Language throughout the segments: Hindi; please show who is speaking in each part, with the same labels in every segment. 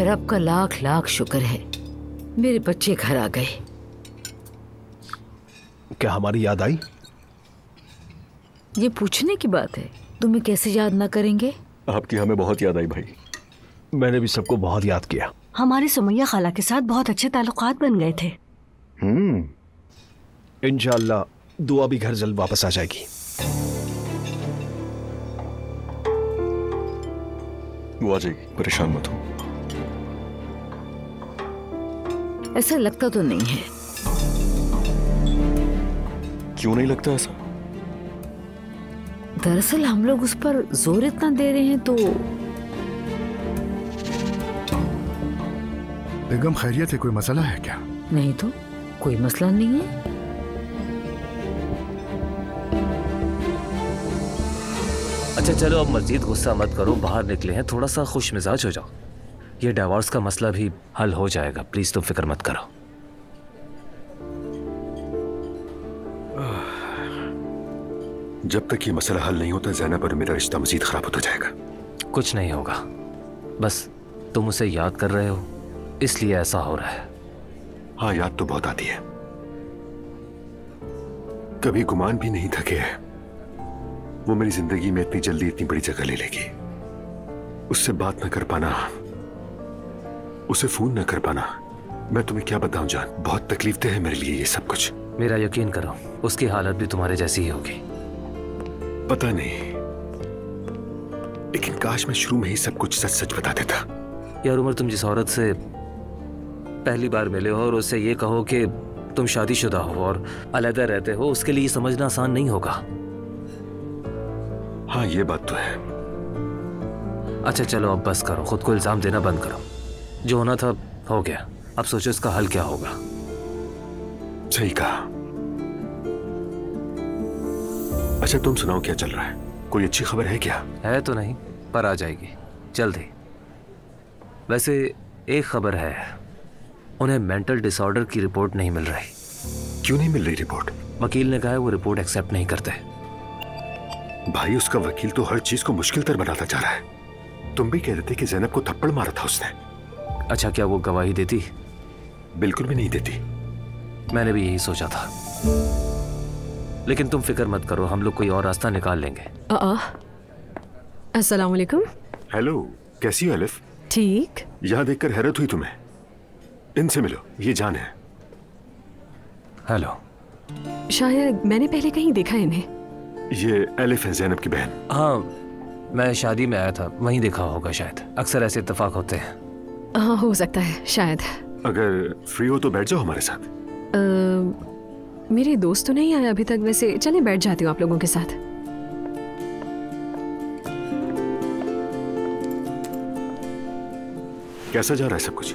Speaker 1: रब का लाख लाख शुक्र है, मेरे बच्चे घर आ गए।
Speaker 2: क्या हमारी याद आई?
Speaker 1: ये पूछने की बात है, तुम्हें कैसे याद ना करेंगे?
Speaker 3: आपकी हमें बहुत याद आई भाई।
Speaker 2: मैंने भी सबको बहुत याद किया।
Speaker 4: हमारे सुमैया खाला के साथ बहुत अच्छे ताल्लुकात बन गए थे।
Speaker 2: इंशाअल्लाह दुआ भी घर जल्द वापस आ जाएगी।
Speaker 3: वो आ जाएगी, परेशान मत हो।
Speaker 1: ऐसा लगता तो नहीं है।
Speaker 3: क्यों नहीं लगता ऐसा?
Speaker 1: दरअसल हम लोग उस पर जोर इतना दे रहे हैं तो।
Speaker 5: बेगम खैरियत है? कोई मसला है क्या?
Speaker 1: नहीं तो कोई मसला नहीं है।
Speaker 6: अच्छा चलो अब मजीद गुस्सा मत करो, बाहर निकले हैं, थोड़ा सा खुश मिजाज हो जाओ। ये डिवोर्स का मसला भी हल हो जाएगा, प्लीज तुम फिक्र मत करो।
Speaker 3: जब तक ये मसला हल नहीं होता ज़ैनब और मेरा रिश्ता मजीद खराब होता जाएगा।
Speaker 6: कुछ नहीं होगा, बस तुम उसे याद कर रहे हो इसलिए ऐसा हो रहा है।
Speaker 3: हाँ याद तो बहुत आती है, कभी गुमान भी नहीं था कि वो मेरी जिंदगी में इतनी जल्दी इतनी बड़ी जगह ले लेगी। उससे बात न कर पाना, उसे फोन न कर पाना, मैं तुम्हें क्या बताऊं जान, बहुत तकलीफदेह है मेरे लिए ये सब कुछ।
Speaker 6: मेरा यकीन करो उसकी हालत भी तुम्हारे जैसी ही होगी।
Speaker 3: पता नहीं, लेकिन काश मैं शुरू में ही सब कुछ सच सच बता देता।
Speaker 6: यार उमर, तुम जिस औरत से पहली बार मिले हो और उससे ये कहो कि तुम शादीशुदा हो और अलग रहते हो, उसके लिए समझना आसान नहीं होगा।
Speaker 3: हाँ ये बात तो है।
Speaker 6: अच्छा चलो अब बस करो, खुद को इल्जाम देना बंद करो। जो होना था हो गया, अब सोचो इसका हल क्या होगा।
Speaker 3: सही कहा। अच्छा तुम सुनाओ क्या चल रहा है? कोई अच्छी खबर है क्या?
Speaker 6: है तो नहीं, पर आ जाएगी जल्दी। वैसे एक खबर है, उन्हें मेंटल डिसऑर्डर की रिपोर्ट नहीं मिल रही।
Speaker 3: क्यों नहीं मिल रही रिपोर्ट?
Speaker 6: वकील ने कहा है वो रिपोर्ट एक्सेप्ट नहीं करते।
Speaker 3: भाई उसका वकील तो हर चीज को मुश्किल तर बनाता जा रहा है। तुम भी कह रहे थे कि ज़ैनब को थप्पड़ मारा था उसने।
Speaker 6: अच्छा क्या वो गवाही देती?
Speaker 3: बिल्कुल भी नहीं देती।
Speaker 6: मैंने भी यही सोचा था, लेकिन तुम फिक्र मत करो, हम लोग कोई और रास्ता निकाल लेंगे।
Speaker 4: अस्सलाम वालेकुम।
Speaker 3: हेलो, कैसी हो अलिफ?
Speaker 4: ठीक।
Speaker 3: यहाँ देखकर हैरत हुई तुम्हें। इनसे मिलो, ये जान है।
Speaker 6: हेलो।
Speaker 4: शायद मैंने पहले कहीं देखा इन्हें।
Speaker 3: ये अलिफ है, ज़ैनब की बहन।
Speaker 6: हाँ मैं शादी में आया था, वहीं देखा होगा शायद, अक्सर ऐसे इत्तेफाक होते हैं।
Speaker 4: हाँ हो सकता है शायद।
Speaker 3: अगर फ्री हो तो बैठ जाओ हमारे साथ।
Speaker 4: मेरे दोस्त तो नहीं आए अभी तक, वैसे चले बैठ जाती हूँ आप लोगों के साथ।
Speaker 3: कैसा जा रहा है सब कुछ?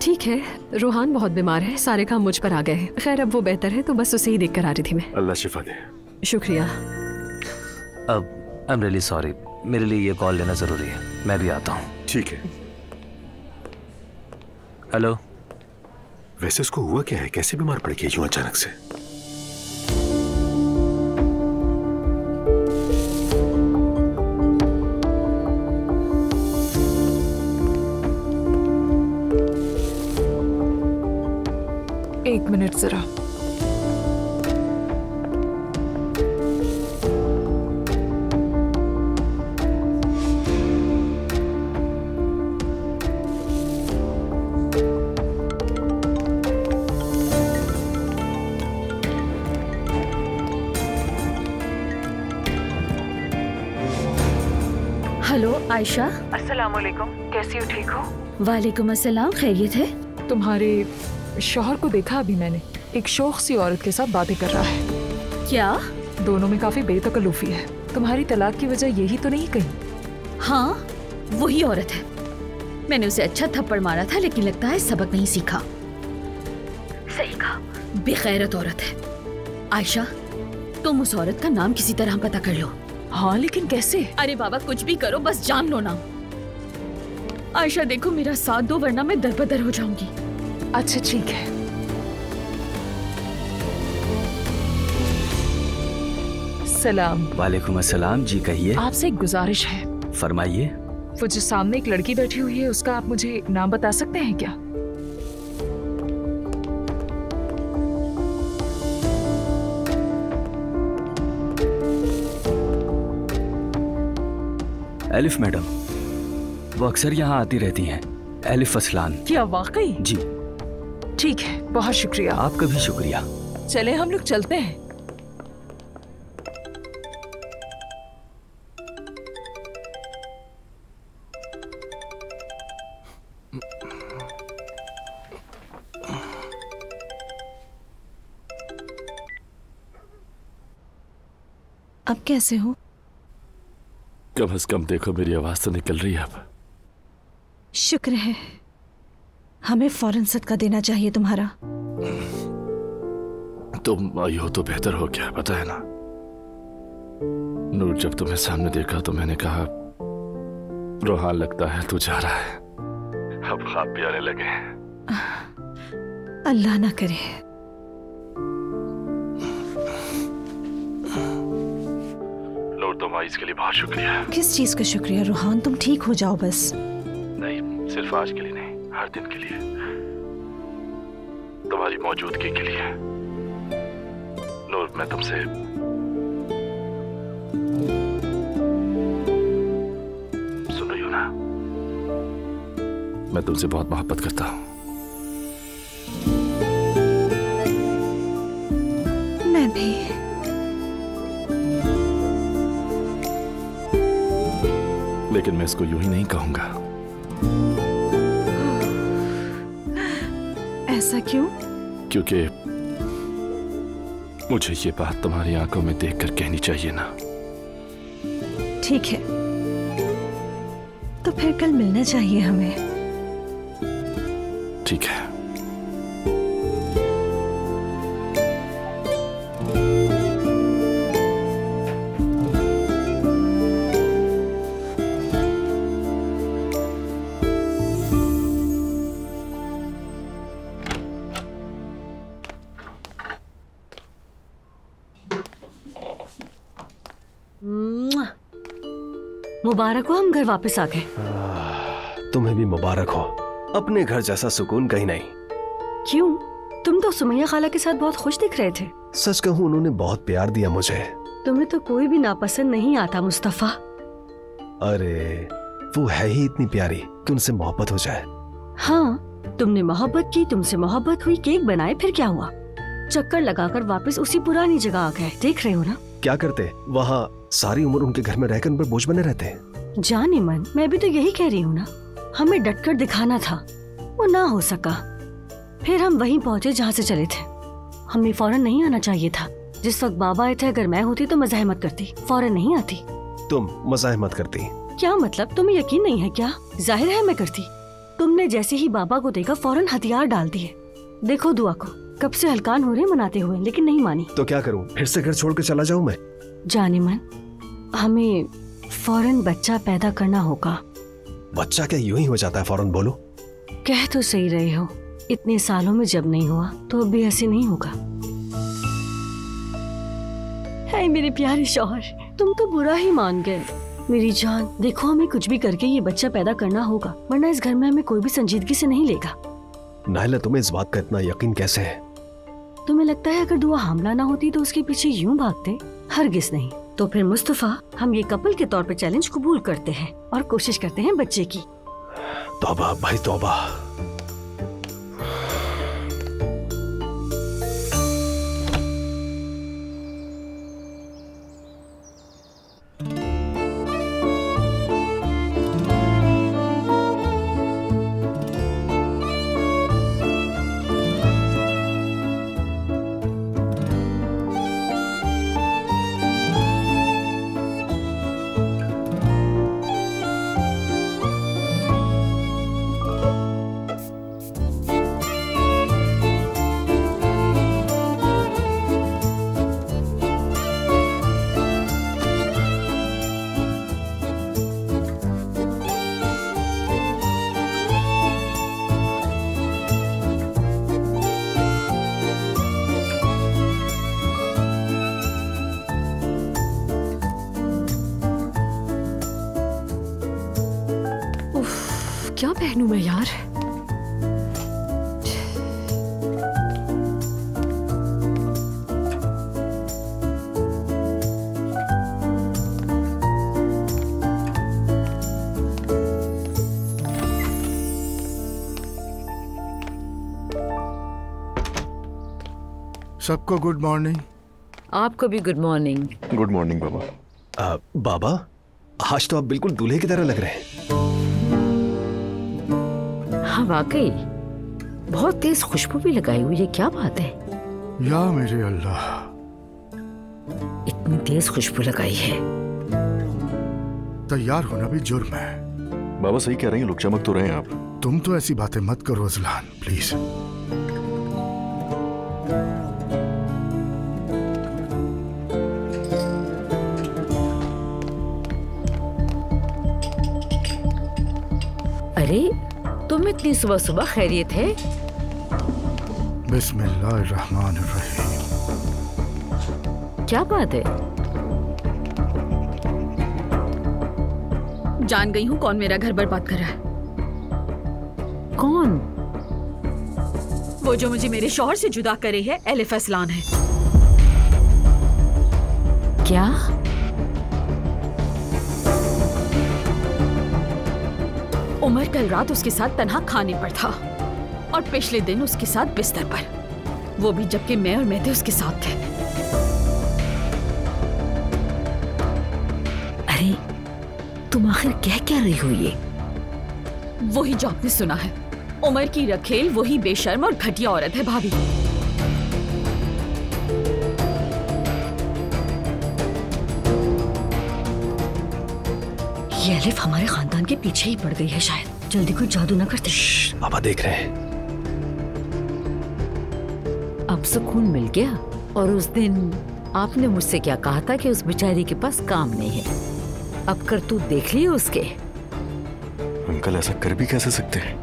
Speaker 4: ठीक है, रोहान बहुत बीमार है, सारे काम मुझ पर आ गए हैं। खैर अब वो बेहतर है, तो बस उसे ही देख कर आ रही थी मैं।
Speaker 3: अल्लाह शिफा दे।
Speaker 4: शुक्रिया।
Speaker 6: अब आई एम रियली सॉरी, मेरे लिए ये कॉल लेना जरूरी है, मैं भी आता हूँ।
Speaker 3: ठीक है।
Speaker 6: हेलो।
Speaker 3: वैसे उसको हुआ क्या है, कैसे बीमार पड़ गई यूं अचानक से?
Speaker 7: एक मिनट जरा।
Speaker 8: हेलो आयशा।
Speaker 7: अस्सलाम वालेकुम, कैसी हो? ठीक हो?
Speaker 8: वालेकुम अस्सलाम, खैरियत है?
Speaker 7: तुम्हारे शौहर को देखा अभी मैंने, एक शौक सी औरत के साथ बातें कर रहा है।
Speaker 8: क्या?
Speaker 7: दोनों में काफी बेतकल्लुफी है। तुम्हारी तलाक की वजह यही तो नहीं कहीं?
Speaker 8: हाँ वही औरत है। मैंने उसे अच्छा थप्पड़ मारा था, लेकिन लगता है सबक नहीं सीखा। सही कहा, बेगैरत औरत है। आयशा तुम उस औरत का नाम किसी तरह पता कर लो।
Speaker 7: हाँ लेकिन कैसे?
Speaker 8: अरे बाबा कुछ भी करो, बस जान लो ना। आयशा देखो मेरा साथ दो, वरना मैं दरबदर हो जाऊंगी।
Speaker 7: अच्छा ठीक है। सलाम।
Speaker 9: वालेकुम अस्सलाम जी, कहिए।
Speaker 7: आपसे एक गुजारिश है।
Speaker 9: फरमाइए।
Speaker 7: वो जो सामने एक लड़की बैठी हुई है उसका आप मुझे नाम बता सकते हैं क्या?
Speaker 9: एलिफ मैडम, वो अक्सर यहाँ आती रहती हैं। एलिफ असलान।
Speaker 7: क्या वाकई?
Speaker 9: जी।
Speaker 7: ठीक है, बहुत शुक्रिया।
Speaker 9: आपका भी शुक्रिया।
Speaker 7: चले हम लोग चलते हैं।
Speaker 10: अब कैसे हो?
Speaker 11: कम से कम देखो मेरी आवाज तो निकल रही है अब।
Speaker 10: शुक्र है। हमें फौरन सदका देना चाहिए तुम्हारा।
Speaker 11: तुम आई हो तो बेहतर हो गया, पता है ना। नूर, जब तुम्हें सामने देखा तो मैंने कहा रोहान लगता है तू जा रहा है। अब ख्वाब भी आने लगे हैं।
Speaker 10: अल्लाह ना करे।
Speaker 11: नूर, तुम आई इसके लिए बहुत शुक्रिया।
Speaker 10: किस चीज का शुक्रिया रोहान? तुम ठीक हो जाओ बस।
Speaker 11: नहीं, सिर्फ आज के लिए नहीं, हर दिन के लिए, तुम्हारी मौजूदगी के लिए। नूर, मैं तुमसे सुन रही हो ना? मैं तुमसे बहुत मोहब्बत करता हूँ।
Speaker 10: मैं भी।
Speaker 11: लेकिन मैं इसको यूं ही नहीं कहूंगा।
Speaker 10: ऐसा क्यों?
Speaker 11: क्योंकि मुझे ये बात तुम्हारी आंखों में देखकर कहनी चाहिए ना।
Speaker 10: ठीक है, तो फिर कल मिलना चाहिए हमें।
Speaker 11: ठीक है।
Speaker 1: मुबारक हो, हम घर वापस आ गए।
Speaker 2: तुम्हें भी मुबारक हो। अपने घर जैसा सुकून कहीं नहीं।
Speaker 1: क्यों? तुम तो सुमैया खाला के साथ बहुत खुश दिख रहे थे।
Speaker 2: सच कहूँ उन्होंने बहुत प्यार दिया मुझे।
Speaker 1: तुम्हें तो कोई भी नापसंद नहीं आता मुस्तफा।
Speaker 2: अरे वो है ही इतनी प्यारी कि उनसे मोहब्बत हो जाए।
Speaker 1: हाँ, तुमने मोहब्बत की, तुमसे मोहब्बत हुई, केक बनाए, फिर क्या हुआ? चक्कर लगाकर वापस उसी पुरानी जगह आ गए। देख रहे हो ना?
Speaker 2: क्या करते वहाँ सारी उम्र उनके घर में रहकर उन पर बोझ बने रहते।
Speaker 1: जाने मन, मैं भी तो यही कह रही हूँ ना। हमें डटकर दिखाना था, वो ना हो सका। फिर हम वहीं पहुँचे जहाँ से चले थे। हमें फौरन नहीं आना चाहिए था। जिस वक्त बाबा आए थे, अगर मैं होती तो मज़ाहमत करती, फौरन नहीं आती।
Speaker 2: तुम मज़ाहमत करती?
Speaker 1: क्या मतलब? तुम्हें यकीन नहीं है क्या? जाहिर है मैं करती। तुमने जैसे ही बाबा को देखा फौरन हथियार डाल दिए। देखो दुआ को, कब से हलकान हो रहे मनाते हुए, लेकिन नहीं मानी।
Speaker 2: तो क्या करूं? फिर से घर छोड़ कर चला जाऊं मैं?
Speaker 1: जाने मन, हमें फौरन बच्चा पैदा करना होगा।
Speaker 2: बच्चा क्या यूं ही हो जाता है फौरन? बोलो।
Speaker 1: कह तो सही रहे हो, इतने सालों में जब नहीं हुआ तो अब भी ऐसे नहीं होगा। है मेरे प्यारे शौहर, तुम तो बुरा ही मान गए। मेरी जान, देखो हमें कुछ भी करके ये बच्चा पैदा करना होगा, वरना इस घर में हमें कोई भी संजीदगी से नहीं लेगा।
Speaker 2: नाहिला, तुम्हें इस बात का इतना यकीन कैसे है?
Speaker 1: तुम्हें लगता है अगर दुआ हमला ना होती तो उसके पीछे यूं भागते? हरगिज नहीं। तो फिर मुस्तफा, हम ये कपल के तौर पे चैलेंज कबूल करते हैं और कोशिश करते हैं बच्चे की।
Speaker 2: तौबा भाई तौबा।
Speaker 4: क्या पहनूं मैं यार?
Speaker 5: सबको गुड मॉर्निंग।
Speaker 8: आपको भी गुड मॉर्निंग।
Speaker 3: गुड मॉर्निंग बाबा।
Speaker 2: बाबा, आज तो आप बिल्कुल दूल्हे की तरह लग रहे हैं।
Speaker 8: हाँ वाकई, बहुत तेज खुशबू भी लगाई हुई है, क्या बात है?
Speaker 5: या मेरे अल्लाह,
Speaker 8: इतनी तेज खुशबू लगाई है।
Speaker 5: तैयार होना भी जुर्म है।
Speaker 3: बाबा सही कह रहे हैं, लोग चमक तो रहे हैं आप।
Speaker 5: तुम तो ऐसी बातें मत करो अजलान, प्लीज।
Speaker 8: अरे तुम इतनी सुबह सुबह खैरियत है?
Speaker 5: बिस्मिल्लाहिर्रहमानिर्रहीम।
Speaker 8: क्या बात है?
Speaker 12: जान गई हूँ कौन मेरा घर बर्बाद कर रहा है।
Speaker 8: कौन?
Speaker 12: वो जो मुझे मेरे शौहर से जुदा करे है, एलिफ असलान है।
Speaker 8: क्या?
Speaker 12: उमर कल रात उसके साथ तन्हा खाने पर था और पिछले दिन उसके साथ बिस्तर पर, वो भी जबकि मैं और मेहदी उसके साथ थे।
Speaker 8: अरे तुम आखिर कह क्या रही हो ये?
Speaker 12: वही जो आपने सुना है, उमर की रखेल वही बेशर्म और घटिया औरत है भाभी।
Speaker 1: ये एलिफ हमारे खानदान के पीछे ही पड़ गई है शायद। जल्दी कोई जादू ना करते।
Speaker 2: पापा देख रहे हैं।
Speaker 8: अब सुकून मिल गया। और उस दिन आपने मुझसे क्या कहा था कि उस बेचारी के पास काम नहीं है। अब करतूत देख लिए उसके।
Speaker 3: अंकल ऐसा कर भी कैसे सकते हैं?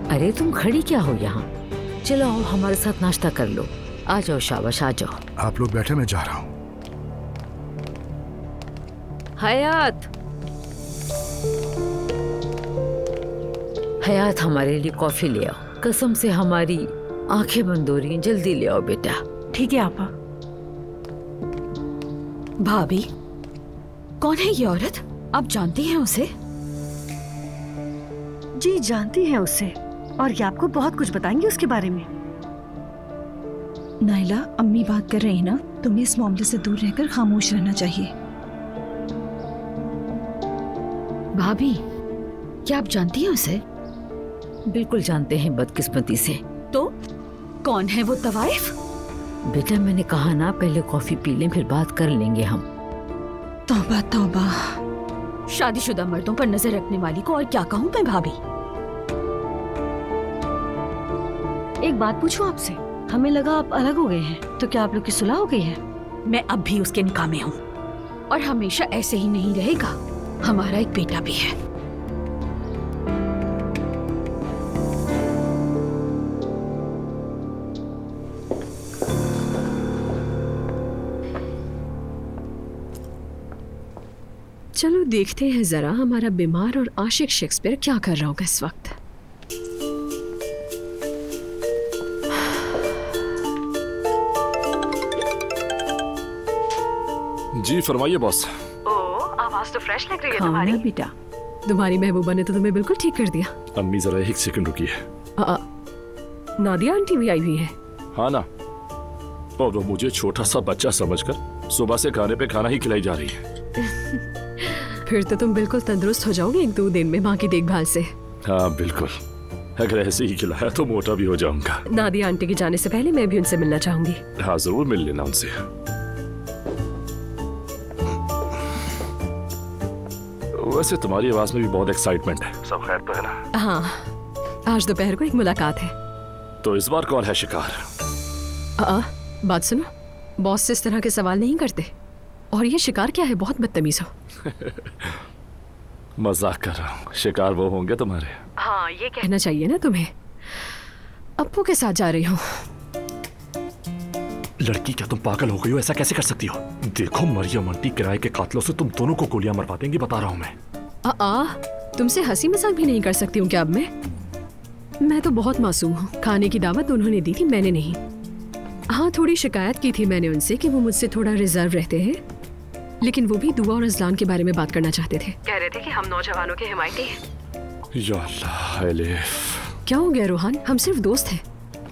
Speaker 8: अरे तुम खड़ी क्या हो यहाँ? चलो आओ हमारे साथ नाश्ता कर लो। आ जाओ शाबाश, आ जाओ।
Speaker 5: आप लोग बैठे, मैं जा रहा हूँ।
Speaker 8: हयात, हयात हमारे लिए कॉफी ले आओ। कसम से हमारी आंखें बंद हो रही हैं, जल्दी ले आओ बेटा।
Speaker 1: ठीक है आपा।
Speaker 12: भाभी, कौन है ये औरत? आप जानती हैं उसे?
Speaker 1: जी जानती हैं उसे, और ये आपको बहुत कुछ बताएंगे उसके बारे में।
Speaker 10: नाइला, अम्मी बात कर रही है ना, तुम्हें इस मामले से दूर रहकर खामोश रहना चाहिए।
Speaker 12: भाभी, क्या आप जानती हैं उसे?
Speaker 8: बिल्कुल जानते हैं, बदकिस्मती से।
Speaker 12: तो कौन है वो तवाइफ?
Speaker 8: बेटा मैंने कहा ना, पहले कॉफी पी लें फिर बात कर लेंगे हम।
Speaker 10: तौबा तौबा।
Speaker 12: शादीशुदा मर्दों पर नजर रखने वाली को और क्या कहूँ मैं भाभी।
Speaker 1: एक बात पूछूं आपसे, हमें लगा आप अलग हो गए हैं, तो क्या आप लोग की सुलह हो गई है?
Speaker 12: मैं अब भी उसके निकाह में हूँ और हमेशा ऐसे ही नहीं रहेगा। हमारा एक बेटा भी है।
Speaker 4: चलो देखते हैं जरा हमारा बीमार और आशिक शेक्सपियर क्या कर रहा होगा इस वक्त।
Speaker 11: जी फरमाइए बॉस।
Speaker 12: आवाज तो फ्रेश लग रही है
Speaker 4: तुम्हारी।
Speaker 12: तुम्हारी।
Speaker 4: बेटा, तुम्हारी महबूबा ने तो तुम्हें बिल्कुल ठीक कर दिया।
Speaker 11: अम्मी जरा एक सेकंड रुकिए।
Speaker 4: नादिया आंटी भी आई हुई है।
Speaker 11: हाँ ना, और वो मुझे छोटा सा बच्चा समझकर सुबह से खाने पे खाना ही खिलाई जा रही है।
Speaker 4: फिर तो तुम बिल्कुल तंदुरुस्त हो जाओगे 1-2 दिन में माँ की देखभाल से।
Speaker 11: हाँ बिल्कुल, अगर ऐसे ही खिलाया तो मोटा भी हो जाऊंगा।
Speaker 4: नादिया आंटी के जाने से पहले मैं भी उनसे मिलना चाहूंगी।
Speaker 11: हाँ जरूर मिल लेना उनसे। वैसे तुम्हारी आवाज में भी बहुत एक्साइटमेंट है। सब खैर तो है ना?
Speaker 4: हाँ, आज दोपहर को एक मुलाकात है।
Speaker 11: तो इस बार कौन है शिकार?
Speaker 4: बात सुनो, बॉस से इस तरह के सवाल नहीं करते। और ये शिकार क्या है, बहुत बदतमीज हो।
Speaker 11: मजाक कर रहा हूँ, शिकार वो होंगे तुम्हारे।
Speaker 4: हाँ ये कहना चाहिए ना तुम्हें। अप्पू के साथ जा रही हूँ।
Speaker 11: लड़की क्या तुम पागल हो गई हो? ऐसा कैसे कर सकती हो? देखो मरियम आंटी किराए के कातलों से तुम दोनों को गोलियां मरवा देंगी, बता रहा हूँ मैं।
Speaker 4: तुमसे हंसी मजाक भी नहीं कर सकती हूँ क्या अब मैं तो बहुत मासूम हूँ। खाने की दावत उन्होंने दी थी, मैंने नहीं। हाँ, थोड़ी शिकायत की थी मैंने उनसे कि वो मुझसे थोड़ा रिजर्व रहते हैं, लेकिन वो भी दुआ और अजलान के बारे में बात करना चाहते थे। कह रहे थे कि हम नौजवानों के हिमायती हैं।
Speaker 11: या अल्लाह एलिफ।
Speaker 4: क्या हो गया रोहान? हम सिर्फ दोस्त हैं।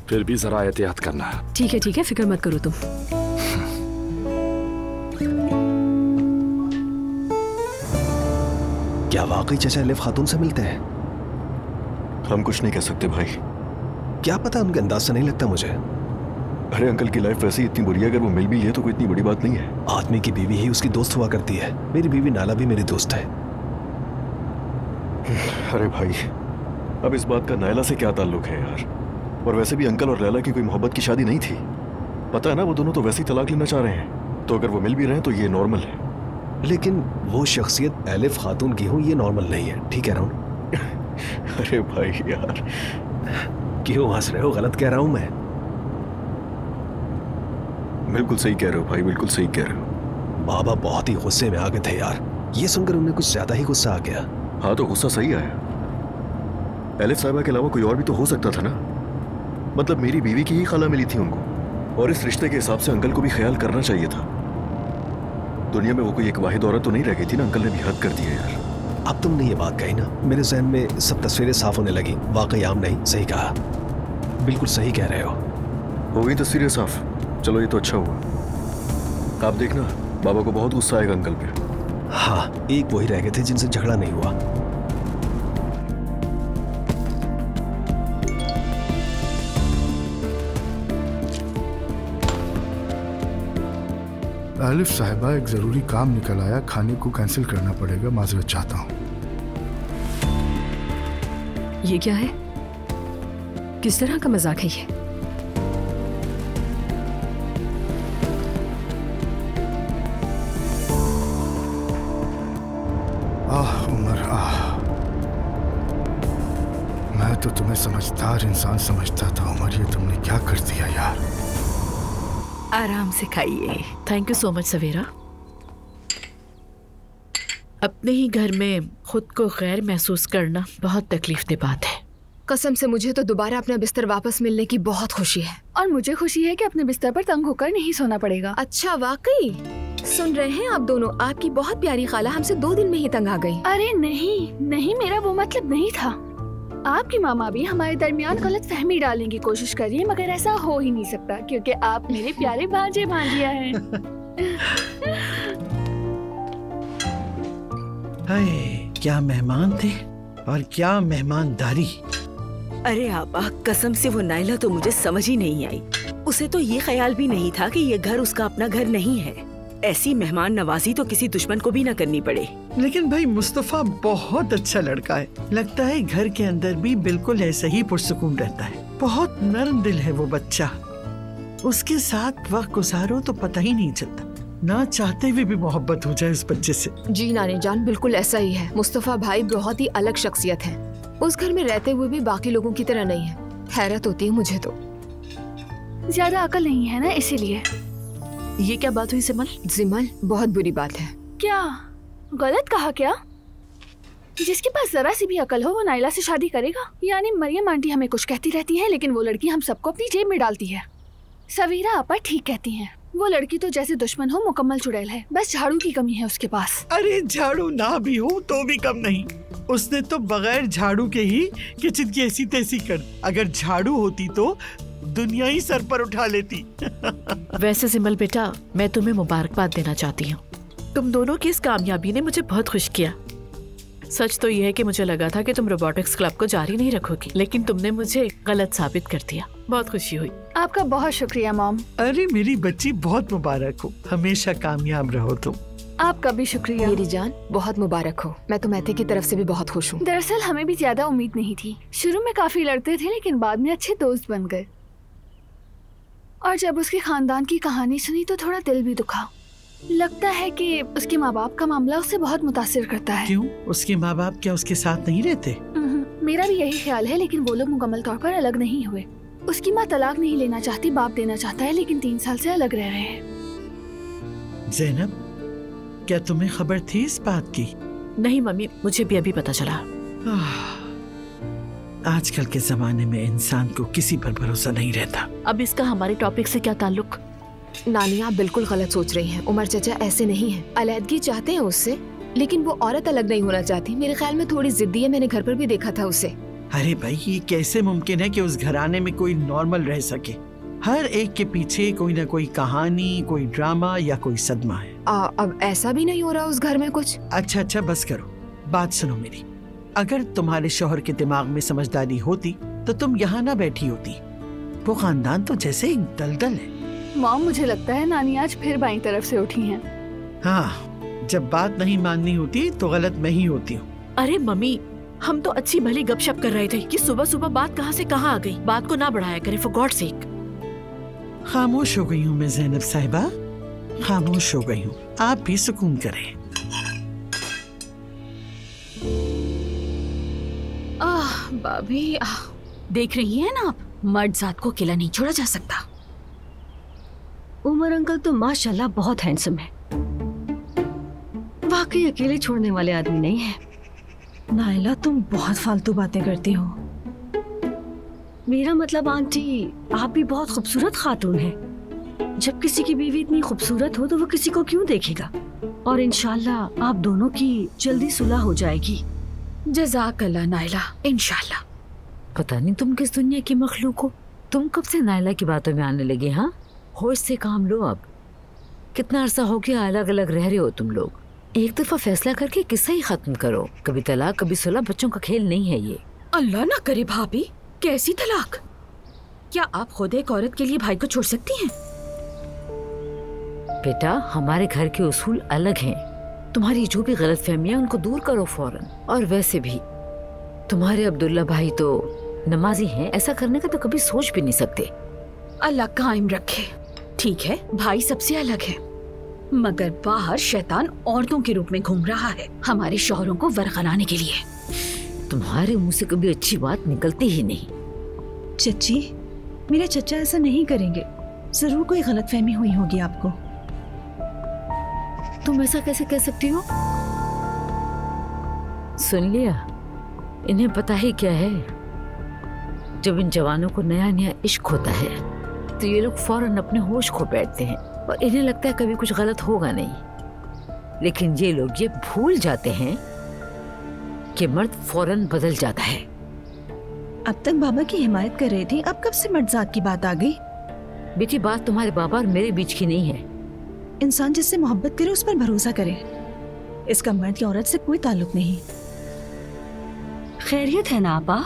Speaker 11: फिर भी जरा एहतियात करना।
Speaker 4: ठीक है, फिक्र मत करो तुम।
Speaker 2: क्या वाकई चचा एलिफ खातून से मिलते हैं?
Speaker 3: हम कुछ नहीं कह सकते भाई।
Speaker 2: क्या पता, उनके अंदाज से नहीं लगता मुझे।
Speaker 3: अरे अंकल की लाइफ वैसे ही इतनी बुरी है, अगर वो मिल भी लिए तो कोई इतनी बड़ी बात नहीं है।
Speaker 2: आदमी की बीवी ही उसकी दोस्त हुआ करती है। मेरी बीवी नाला भी मेरी दोस्त है।
Speaker 3: अरे भाई, अब इस बात का नायला से क्या ताल्लुक है यार? और वैसे भी अंकल और लैला की कोई मोहब्बत की शादी नहीं थी, पता है ना। वो दोनों तो वैसे ही तलाक लेना चाह रहे हैं, तो अगर वो मिल भी रहे हैं तो ये नॉर्मल है।
Speaker 2: लेकिन वो शख्सियत एलिफ खातून की हो, ये नॉर्मल नहीं है। ठीक कह रहा हूँ?
Speaker 3: अरे भाई यार,
Speaker 2: क्यों हंस रहे हो? गलत कह रहा हूं मैं?
Speaker 3: बिल्कुल सही कह रहे हो भाई, बिल्कुल सही कह रहे हो।
Speaker 2: बाबा बहुत ही गुस्से में आ गए थे यार। ये सुनकर उन्हें कुछ ज्यादा ही गुस्सा आ गया।
Speaker 3: हाँ, तो गुस्सा सही आया। एलिफ साहिबा के अलावा कोई और भी तो हो सकता था ना। मतलब मेरी बीवी की ही खाला मिली थी उनको, और इस रिश्ते के हिसाब से अंकल को भी ख्याल करना चाहिए था। दुनिया में वो कोई एक वाहिद औरत तो नहीं रह गई थी ना। अंकल ने भी हद कर दी है यार।
Speaker 2: अब तुमने ये बात कही ना, मेरे जहन में सब तस्वीरें साफ होने लगी। वाकई आम नहीं, सही कहा, बिल्कुल सही कह रहे हो
Speaker 3: गई तस्वीरें साफ। चलो ये तो अच्छा हुआ। आप देखना, बाबा को बहुत गुस्सा आएगा अंकल पे।
Speaker 2: हाँ, एक वही रह गए थे जिनसे झगड़ा नहीं हुआ।
Speaker 5: एलिफ साहिबा, एक जरूरी काम निकल आया, खाने को कैंसिल करना पड़ेगा, माजरत चाहता हूँ।
Speaker 4: ये क्या है? किस तरह का मजाक है ये?
Speaker 5: आह उमर आह, मैं तो तुम्हें समझदार इंसान समझता था उमर, ये तुमने क्या कर दिया यार।
Speaker 13: आराम से खाइए। थैंक यू सो मच सवेरा। अपने ही घर में खुद को गैर महसूस करना बहुत तकलीफ बात है।
Speaker 14: कसम से मुझे तो दोबारा अपना बिस्तर वापस मिलने की बहुत खुशी है, और मुझे खुशी है कि अपने बिस्तर पर तंग होकर नहीं सोना पड़ेगा।
Speaker 12: अच्छा, वाकई सुन रहे हैं आप दोनों? आपकी बहुत प्यारी खाला हमसे 2 दिन में ही तंग आ गई।
Speaker 14: अरे नहीं, मेरा वो मतलब नहीं था। आपकी मामा भी हमारे दरमियान गलत फहमी डालने की कोशिश कर रही है, मगर ऐसा हो ही नहीं सकता क्योंकि आप मेरे प्यारे भांजे भांजिया हैं।
Speaker 15: हाय, क्या मेहमान थे और क्या मेहमानदारी।
Speaker 16: अरे आबा, कसम से वो नाइला तो मुझे समझ ही नहीं आई। उसे तो ये ख्याल भी नहीं था कि ये घर उसका अपना घर नहीं है। ऐसी मेहमान नवाजी तो किसी दुश्मन को भी न करनी पड़े।
Speaker 15: लेकिन भाई, मुस्तफा बहुत अच्छा लड़का है। लगता है घर के अंदर भी बिल्कुल ऐसा ही पुरसुकून रहता है। बहुत नरम दिल है वो बच्चा। उसके साथ वक्त गुजारो तो पता ही नहीं चलता। ना चाहते हुए भी मोहब्बत हो जाए उस बच्चे से।
Speaker 12: जी नानी जान, बिल्कुल ऐसा ही है। मुस्तफा भाई बहुत ही अलग शख्सियत है। उस घर में रहते हुए भी बाकी लोगों की तरह नहीं है। हैरत होती है मुझे तो।
Speaker 14: ज्यादा अकल नहीं है ना, इसीलिए।
Speaker 12: ये क्या बात हुई जिमल? जिमल, बहुत बुरी बात है।
Speaker 14: क्या गलत कहा क्या? जिसके पास जरा सी भी अकल हो वो नाइला से शादी करेगा? यानी मरियम आंटी हमें कुछ कहती रहती है, लेकिन वो लड़की हम सबको अपनी जेब में डालती है। सवीरा आपा ठीक कहती हैं। वो लड़की तो जैसे दुश्मन हो मुकम्मल चुड़ैल है, बस झाड़ू की कमी है उसके पास।
Speaker 15: अरे झाड़ू ना भी हो तो भी कम नहीं। उसने तो बगैर झाड़ू के ही किचन की ऐसी तैसी कर। अगर झाड़ू होती तो दुनिया ही सर पर उठा लेती।
Speaker 13: वैसे जिमल बेटा, मैं तुम्हें मुबारकबाद देना चाहती हूँ। तुम दोनों की इस कामयाबी ने मुझे बहुत खुश किया। सच तो यह है कि मुझे लगा था कि तुम रोबोटिक्स क्लब को जारी नहीं रखोगी, लेकिन तुमने मुझे गलत साबित कर दिया। बहुत खुशी हुई।
Speaker 14: आपका बहुत शुक्रिया मॉम।
Speaker 15: अरे मेरी बच्ची, बहुत मुबारक हो। हमेशा कामयाब रहो तुम।
Speaker 14: आपका भी शुक्रिया
Speaker 12: मेरी जान, बहुत मुबारक हो। मैं तो मैथे की तरफ से भी बहुत खुश हूँ।
Speaker 14: दरअसल हमें भी ज्यादा उम्मीद नहीं थी। शुरू में काफी लड़ते थे, लेकिन बाद में अच्छे दोस्त बन गए। और जब उसके खानदान की कहानी सुनी तो थोड़ा दिल भी दुखा। लगता है कि उसके माँ बाप का मामला उसे बहुत मुतासिर करता है।
Speaker 15: क्यों? उसके माँ बाप क्या उसके साथ नहीं रहते?
Speaker 14: मेरा भी यही ख्याल है, लेकिन वो लोग मुकम्मल तौर पर अलग नहीं हुए। उसकी माँ तलाक नहीं लेना चाहती, बाप देना चाहता है, लेकिन 3 साल से अलग रह रहे हैं।
Speaker 15: ज़ैनब, क्या तुम्हें खबर थी इस बात की?
Speaker 13: नहीं मम्मी, मुझे भी अभी पता चला।
Speaker 15: आजकल के जमाने में इंसान को किसी पर भरोसा नहीं रहता।
Speaker 13: अब इसका हमारे टॉपिक से क्या ताल्लुक?
Speaker 17: नानी, आप बिल्कुल गलत सोच रही हैं। उमर चाचा ऐसे नहीं है। अलहदगी चाहते हैं उससे, लेकिन वो औरत अलग नहीं होना चाहती। मेरे ख्याल में थोड़ी जिद्दी है, मैंने घर पर भी देखा था उसे।
Speaker 15: अरे भाई, ये कैसे मुमकिन है कि उस घराने में कोई नॉर्मल रह सके? हर एक के पीछे कोई ना कोई कहानी, कोई ड्रामा या कोई सदमा है।
Speaker 17: अब ऐसा भी नहीं हो रहा उस घर में कुछ।
Speaker 15: अच्छा बस करो, बात सुनो मेरी। अगर तुम्हारे शौहर के दिमाग में समझदारी होती तो तुम यहाँ ना बैठी होती। वो खानदान तो जैसे एक दलदल है।
Speaker 14: मॉम, मुझे लगता है नानी आज फिर बाईं तरफ से उठी हैं।
Speaker 15: हाँ, जब बात नहीं माननी होती तो गलत मैं ही होती हूँ।
Speaker 13: अरे मम्मी, हम तो अच्छी भली गपशप कर रहे थे कि सुबह सुबह बात कहाँ से कहाँ आ गई। बात को ना बढ़ाया करे, फॉर गॉड सेक।
Speaker 15: खामोश हो गई हूँ मैं ज़ैनब साहिबा, खामोश हो गई हूँ। आप भी सुकून करें।
Speaker 12: भाभी, देख रही हैं ना आप, मर्द जात को अकेला नहीं छोड़ा जा सकता।
Speaker 1: उमर अंकल तो माशाल्लाह बहुत हैंडसम है, वाकई अकेले छोड़ने वाले आदमी नहीं है।
Speaker 10: नाइला, तुम बहुत फालतू बातें करती हो।
Speaker 1: मेरा मतलब आंटी, आप भी बहुत खूबसूरत खातून हैं। जब किसी की बीवी इतनी खूबसूरत हो तो वो किसी को क्यों देखेगा? और इंशाल्लाह आप दोनों की जल्दी सुलह हो जाएगी।
Speaker 12: जज़ाकल्लाह नाइला, इंशाल्लाह।
Speaker 18: पता नहीं तुम किस दुनिया की मखलूक हो। तुम कब से नाइला की बातों में आने लगे? हाँ, होश से काम लो। अब कितना अरसा हो गया अलग अलग रह रहे हो तुम लोग। एक दफा फैसला करके किस्सा ही खत्म करो। कभी तलाक कभी सुलह, बच्चों का खेल नहीं है ये।
Speaker 12: अल्लाह ना करे भाभी, कैसी तलाक? क्या आप खुद एक औरत के लिए भाई को छोड़ सकती हैं?
Speaker 18: बेटा, हमारे घर के उसूल अलग हैं। तुम्हारी जो भी गलतफहमियां उनको दूर करो फौरन। और वैसे भी तुम्हारे अब्दुल्ला भाई तो नमाजी हैं, ऐसा करने का तो कभी सोच भी नहीं सकते।
Speaker 12: अल्लाह कायम रखे। ठीक है, भाई सबसे अलग है, मगर बाहर शैतान औरतों के रूप में घूम रहा है हमारे शौहरों को वरगलाने के लिए।
Speaker 18: तुम्हारे मुंह से कभी अच्छी बात निकलती ही नहीं।
Speaker 10: चच्ची, मेरे चचा ऐसा नहीं करेंगे। जरूर कोई गलतफहमी हुई होगी आपको।
Speaker 18: तुम ऐसा कैसे कह सकती हो? सुन लिया, इन्हें पता ही क्या है। जब इन जवानों को नया नया इश्क होता है तो ये लोग फौरन अपने होश खो बैठते हैं और इन्हें लगता है कभी कुछ गलत होगा नहीं। लेकिन ये लोग ये भूल जाते हैं कि मर्द फौरन बदल जाता है।
Speaker 10: अब तक बाबा की हिमायत कर रही थी, अब कब से मर्दजात की बात आ गई?
Speaker 18: बेटी, बात तुम्हारे बाबा और मेरे बीच की नहीं है।
Speaker 10: इंसान जिससे मोहब्बत करे उस पर भरोसा करे। इसका मर्द या औरत से कोई ताल्लुक नहीं।
Speaker 1: खैरियत है ना आपा?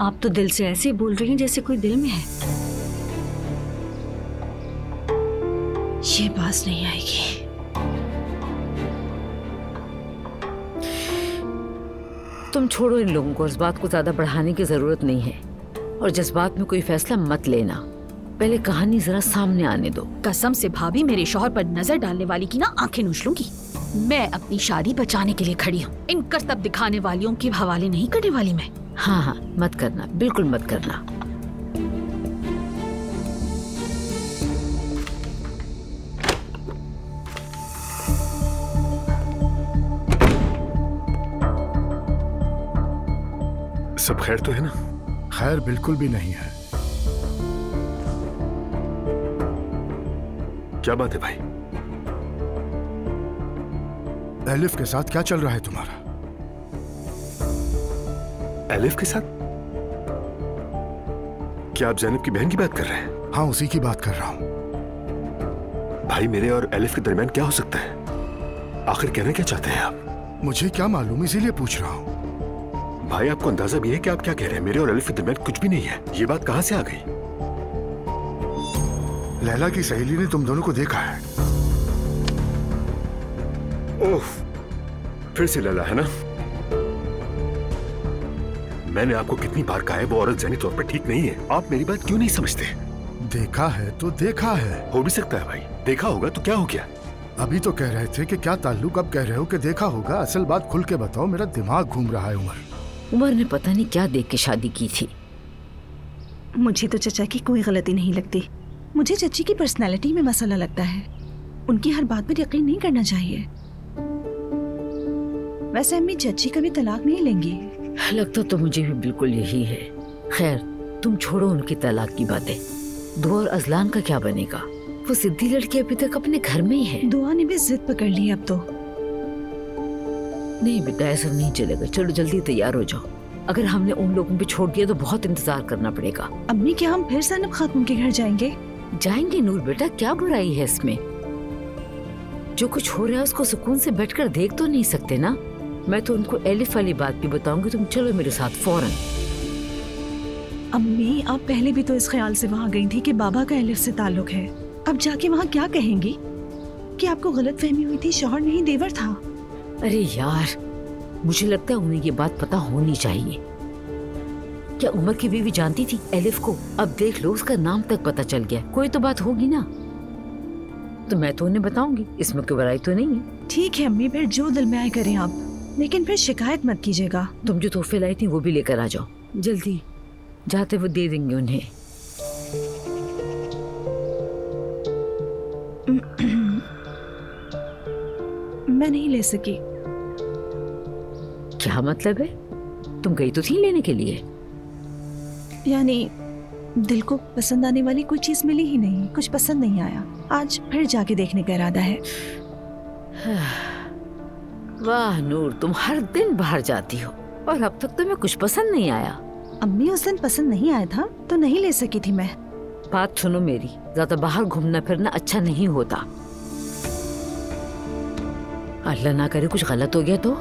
Speaker 1: आप तो दिल से ऐसे बोल रही हैं जैसे कोई दिल में है।
Speaker 10: ये बात नहीं आएगी।
Speaker 18: तुम छोड़ो इन लोगों को, इस बात को ज्यादा बढ़ाने की जरूरत नहीं है। और जज्बात में कोई फैसला मत लेना, पहले कहानी जरा सामने आने दो।
Speaker 12: कसम से भाभी, मेरे शौहर पर नजर डालने वाली की ना आंखें नोच लूंगी। मैं अपनी शादी बचाने के लिए खड़ी हूँ, इन करतब दिखाने वालियों के हवाले नहीं करने वाली मैं।
Speaker 18: हाँ हाँ, मत करना, बिल्कुल मत करना।
Speaker 3: सब खैर तो है ना?
Speaker 5: खैर बिल्कुल भी नहीं है।
Speaker 3: क्या बात है भाई?
Speaker 5: एलिफ के साथ क्या चल रहा है तुम्हारा?
Speaker 3: एलिफ के साथ? क्या आप ज़ैनब की बहन की बात कर रहे हैं?
Speaker 5: हाँ, उसी की बात कर रहा हूँ।
Speaker 3: भाई, मेरे और एलिफ के दरमियान क्या हो सकता है? आखिर कहना क्या चाहते हैं आप?
Speaker 5: मुझे क्या मालूम, इसीलिए पूछ रहा हूँ।
Speaker 3: भाई, आपको अंदाजा भी है कि आप क्या कह रहे हैं? मेरे और एलिफ के दरमियान कुछ भी नहीं है। ये बात कहाँ से आ गई?
Speaker 5: लैला की सहेली ने तुम दोनों को देखा है।
Speaker 3: ओह, फिर से लैला है ना? मैंने आपको कितनी बार कहा है वो औरत ज़हनी तौर पर ठीक नहीं है। आप मेरी बात क्यों नहीं समझते?
Speaker 5: देखा है तो देखा है।
Speaker 3: हो भी सकता है भाई, देखा होगा तो क्या हो गया?
Speaker 5: अभी तो कह रहे थे कि क्या ताल्लुक, अब कह रहे हो कि देखा होगा। असल बात खुल के बताओ, मेरा दिमाग घूम रहा है।
Speaker 18: उमर ने पता नहीं क्या देख के शादी की थी।
Speaker 10: मुझे तो चचा की कोई गलती नहीं लगती। मुझे चची की पर्सनैलिटी में मसला लगता है। उनकी हर बात पर यकीन नहीं करना चाहिए। वैसे अम्मी चच्ची कभी तलाक नहीं लेंगी।
Speaker 18: लगता तो मुझे भी बिल्कुल यही है। खैर तुम छोड़ो उनकी तलाक की बातें। दुआ और अजलान का क्या बनेगा? वो सिद्धि लड़की अभी तक अपने घर में ही है।
Speaker 10: दुआ ने भी जिद पकड़ ली अब तो।
Speaker 18: नहीं बेटा ऐसा नहीं चलेगा। चलो जल्दी तैयार हो जाओ। अगर हमने उन लोगों पे छोड़ दिया तो बहुत इंतजार करना पड़ेगा।
Speaker 10: अम्मी क्या हम फिर ज़ैनब खातून के घर जाएंगे?
Speaker 18: जाएंगे नूर बेटा, क्या बुराई है इसमें? जो कुछ हो रहा है उसको सुकून से बैठकर देख तो नहीं सकते ना। मैं तो उनको एलिफ वाली बात भी बताऊंगी। तुम चलो मेरे साथ फौरन।
Speaker 10: अम्मी आप पहले भी तो इस ख्याल से वहाँ गई थी कि बाबा का एलिफ से ताल्लुक है। अब जाके वहाँ क्या कहेंगी कि आपको गलत फहमी हुई थी, शौहर नहीं देवर था।
Speaker 18: अरे यार मुझे लगता है उन्हें ये बात पता होनी चाहिए। क्या उमर की बीवी जानती थी एलिफ को? अब देख लो उसका नाम तक पता चल गया। कोई तो बात होगी ना, तो मैं तो उन्हें बताऊंगी। इसमें कोई बुराई तो नहीं है।
Speaker 10: ठीक है अम्मी, फिर जो दिल में आए करें आप, लेकिन फिर शिकायत मत कीजिएगा।
Speaker 18: तुम जो तोहफे लाई थी वो भी लेकर आ जाओ जल्दी। जाते वो दे देंगे उन्हें।
Speaker 10: मैं नहीं ले सकी।
Speaker 18: क्या मतलब है? तुम गई तो थी लेने के लिए।
Speaker 10: यानी दिल को पसंद आने वाली कोई चीज मिली ही नहीं, कुछ पसंद नहीं आया। आज फिर जाके देखने का इरादा है।
Speaker 18: वाह नूर, तुम हर दिन बाहर जाती हो और अब तक तुम्हें कुछ पसंद नहीं आया।
Speaker 10: अम्मी उस दिन पसंद नहीं आया था तो नहीं ले सकी थी मैं।
Speaker 18: बात सुनो मेरी, ज्यादा बाहर घूमना फिरना अच्छा नहीं होता। अल्लाह ना करे कुछ गलत हो गया तो।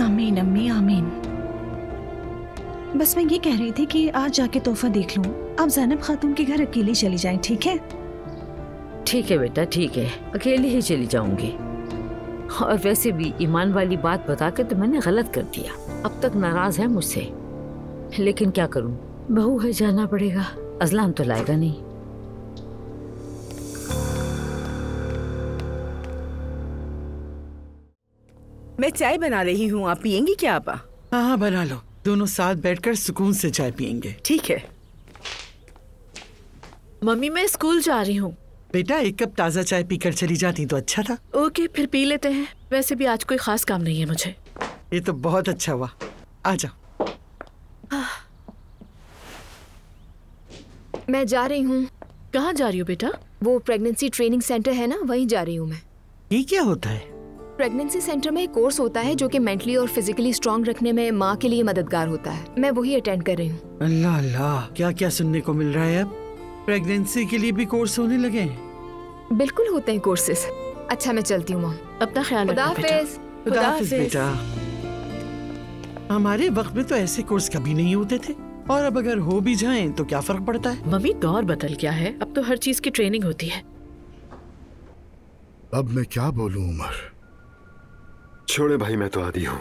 Speaker 10: आमीन अम्मी आमीन। बस मैं ये कह रही थी कि आज जाके तोहफा देख लूं। आप ज़ैनब खातून के घर अकेली चली जाएं, ठीक है?
Speaker 18: ठीक है बेटा ठीक है, अकेली ही चली जाऊंगी। और वैसे भी ईमान वाली बात बता के तो मैंने गलत कर दिया। अब तक नाराज है मुझसे, लेकिन क्या करूं, बहू है, जाना पड़ेगा। अजलान तो लाएगा नहीं।
Speaker 16: मैं चाय बना रही हूँ, आप पियेंगी क्या आपा?
Speaker 15: हाँ बना लो, दोनों साथ बैठकर सुकून से चाय पियेंगे।
Speaker 16: ठीक है।
Speaker 13: मम्मी मैं स्कूल जा रही हूँ।
Speaker 15: बेटा एक कप ताज़ा चाय पीकर चली जाती तो अच्छा था।
Speaker 13: ओके फिर पी लेते हैं। वैसे भी आज कोई खास काम नहीं है मुझे।
Speaker 15: ये तो बहुत अच्छा हुआ, आ जाओ।
Speaker 17: मैं जा रही हूँ।
Speaker 13: कहाँ जा रही हो बेटा?
Speaker 17: वो प्रेगनेंसी ट्रेनिंग सेंटर है ना, वहीं जा रही हूँ मैं।
Speaker 15: ये क्या होता है?
Speaker 17: प्रेगनेंसी सेंटर में एक कोर्स होता है जो कि मेंटली और फिजिकली स्ट्रांग रखने में माँ के लिए मददगार होता है। मैं वही अटेंड कर रही हूँ।
Speaker 15: अल्लाह अल्लाह, क्या क्या सुनने को मिल रहा है। अब प्रेगनेंसी के लिए भी कोर्स होने लगे हैं?
Speaker 17: बिल्कुल होते हैं कोर्सेज। अच्छा मैं चलती हूँ मॉम,
Speaker 13: अपना ख्याल
Speaker 17: रखना बेटा।
Speaker 15: खुदा हाफिज बेटा। हमारे वक्त में तो ऐसे कोर्स कभी नहीं होते थे, और अब अगर हो भी जाएं तो क्या फर्क पड़ता है।
Speaker 13: मम्मी दौर बदल गया है, अब तो हर चीज की ट्रेनिंग होती है।
Speaker 5: अब मैं क्या बोलूं उमर?
Speaker 3: छोड़े भाई, मैं तो आदी हूँ,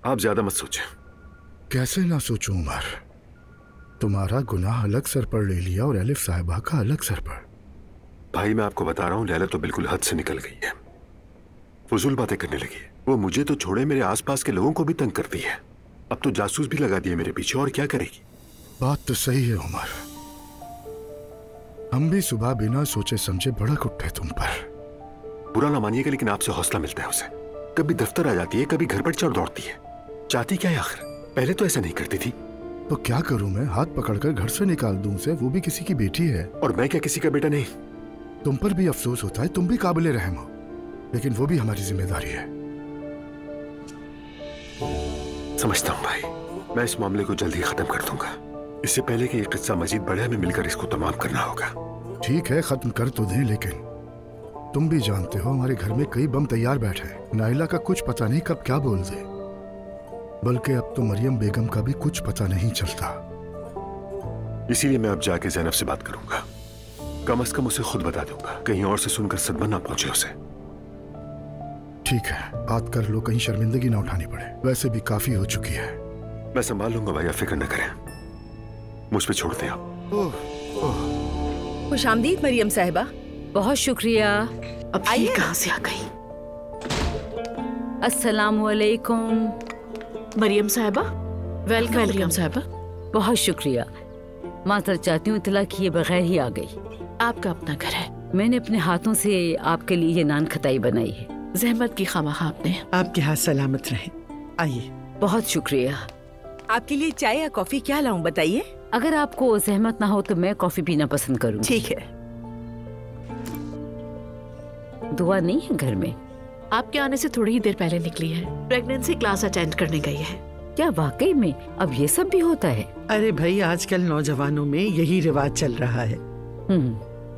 Speaker 3: आप ज्यादा मत सोचें।
Speaker 5: कैसे ना सोचूं उमर? तुम्हारा गुनाह अलग सर पर ले लिया और एलिफ साहिबा का अलग सर पर।
Speaker 3: भाई मैं आपको बता रहा हूँ, लैला तो बिल्कुल हद से निकल गई है। फजूल बातें करने लगी है। वो मुझे तो छोड़े मेरे आसपास के लोगों को भी तंग करती है। अब तो जासूस भी लगा दिए मेरे पीछे, और क्या करेगी?
Speaker 5: बात तो सही है उमर, हम भी सुबह बिना सोचे समझे भड़क उठे तुम पर।
Speaker 3: बुरा ना मानिएगा, लेकिन आपसे हौसला मिलता है उसे। कभी दफ्तर आ जाती है, कभी घर पर चढ़ दौड़ती है। चाहती क्या है आखिर? पहले तो ऐसा नहीं करती थी।
Speaker 5: तो क्या करूं मैं? हाथ पकड़कर घर से निकाल दूं उसे? वो भी किसी की बेटी है।
Speaker 3: और मैं क्या किसी का बेटा नहीं?
Speaker 5: तुम पर भी अफसोस होता है, तुम भी काबिले रहम हो, लेकिन वो भी हमारी जिम्मेदारी है।
Speaker 3: समझता हूँ भाई, मैं इस मामले को जल्दी खत्म कर दूंगा। इससे पहले कि ये किस्सा मजीद बढ़े, हमें मिलकर इसको तमाम करना होगा।
Speaker 5: ठीक है, खत्म कर तो दें, लेकिन तुम भी जानते हो हमारे घर में कई बम तैयार बैठे हैं। नाइला का कुछ पता नहीं कब क्या बोल दे, बल्कि अब तो मरियम बेगम का भी कुछ पता नहीं चलता।
Speaker 3: इसीलिए मैं अब जाके ज़ैनब से बात करूंगा। कम से कम उसे खुद बता दूंगा, कहीं और से सुनकर सदमा ना पहुंचे उसे।
Speaker 5: ठीक है, बात कर लो, कहीं शर्मिंदगी ना उठानी पड़े। वैसे भी काफी हो चुकी है।
Speaker 3: मैं संभाल लूंगा भाई, फिक्र न करें, मुझ पे छोड़ दें आप।
Speaker 16: खुशामदीद मरियम साहिबा।
Speaker 18: बहुत शुक्रिया।
Speaker 13: अब ये कहाँ से आ गई?
Speaker 18: अस्सलामुअलैकुम
Speaker 13: मरियम साहिबा। वेलकम मरियम साहिबा।
Speaker 18: बहुत शुक्रिया। माजरत चाहती हूँ, इतला किए बगैर ही आ गई।
Speaker 13: आपका अपना घर है।
Speaker 18: मैंने अपने हाथों से आपके लिए ये नान खताई बनाई है।
Speaker 13: जहमत की खामखा आपने।
Speaker 15: आपके हाथ सलामत रहे। आइए।
Speaker 16: बहुत शुक्रिया। आपके लिए चाय या कॉफी क्या लाऊं बताइए?
Speaker 18: अगर आपको जहमत ना हो तो मैं कॉफी पीना पसंद करूंगी।
Speaker 16: ठीक है।
Speaker 18: दुआ नहीं है घर में?
Speaker 13: आपके आने से थोड़ी ही देर पहले निकली है, प्रेगनेंसी क्लास अटेंड करने गई है।
Speaker 18: क्या वाकई में अब ये सब भी होता है?
Speaker 15: अरे भाई, आजकल नौजवानों में यही रिवाज चल रहा है।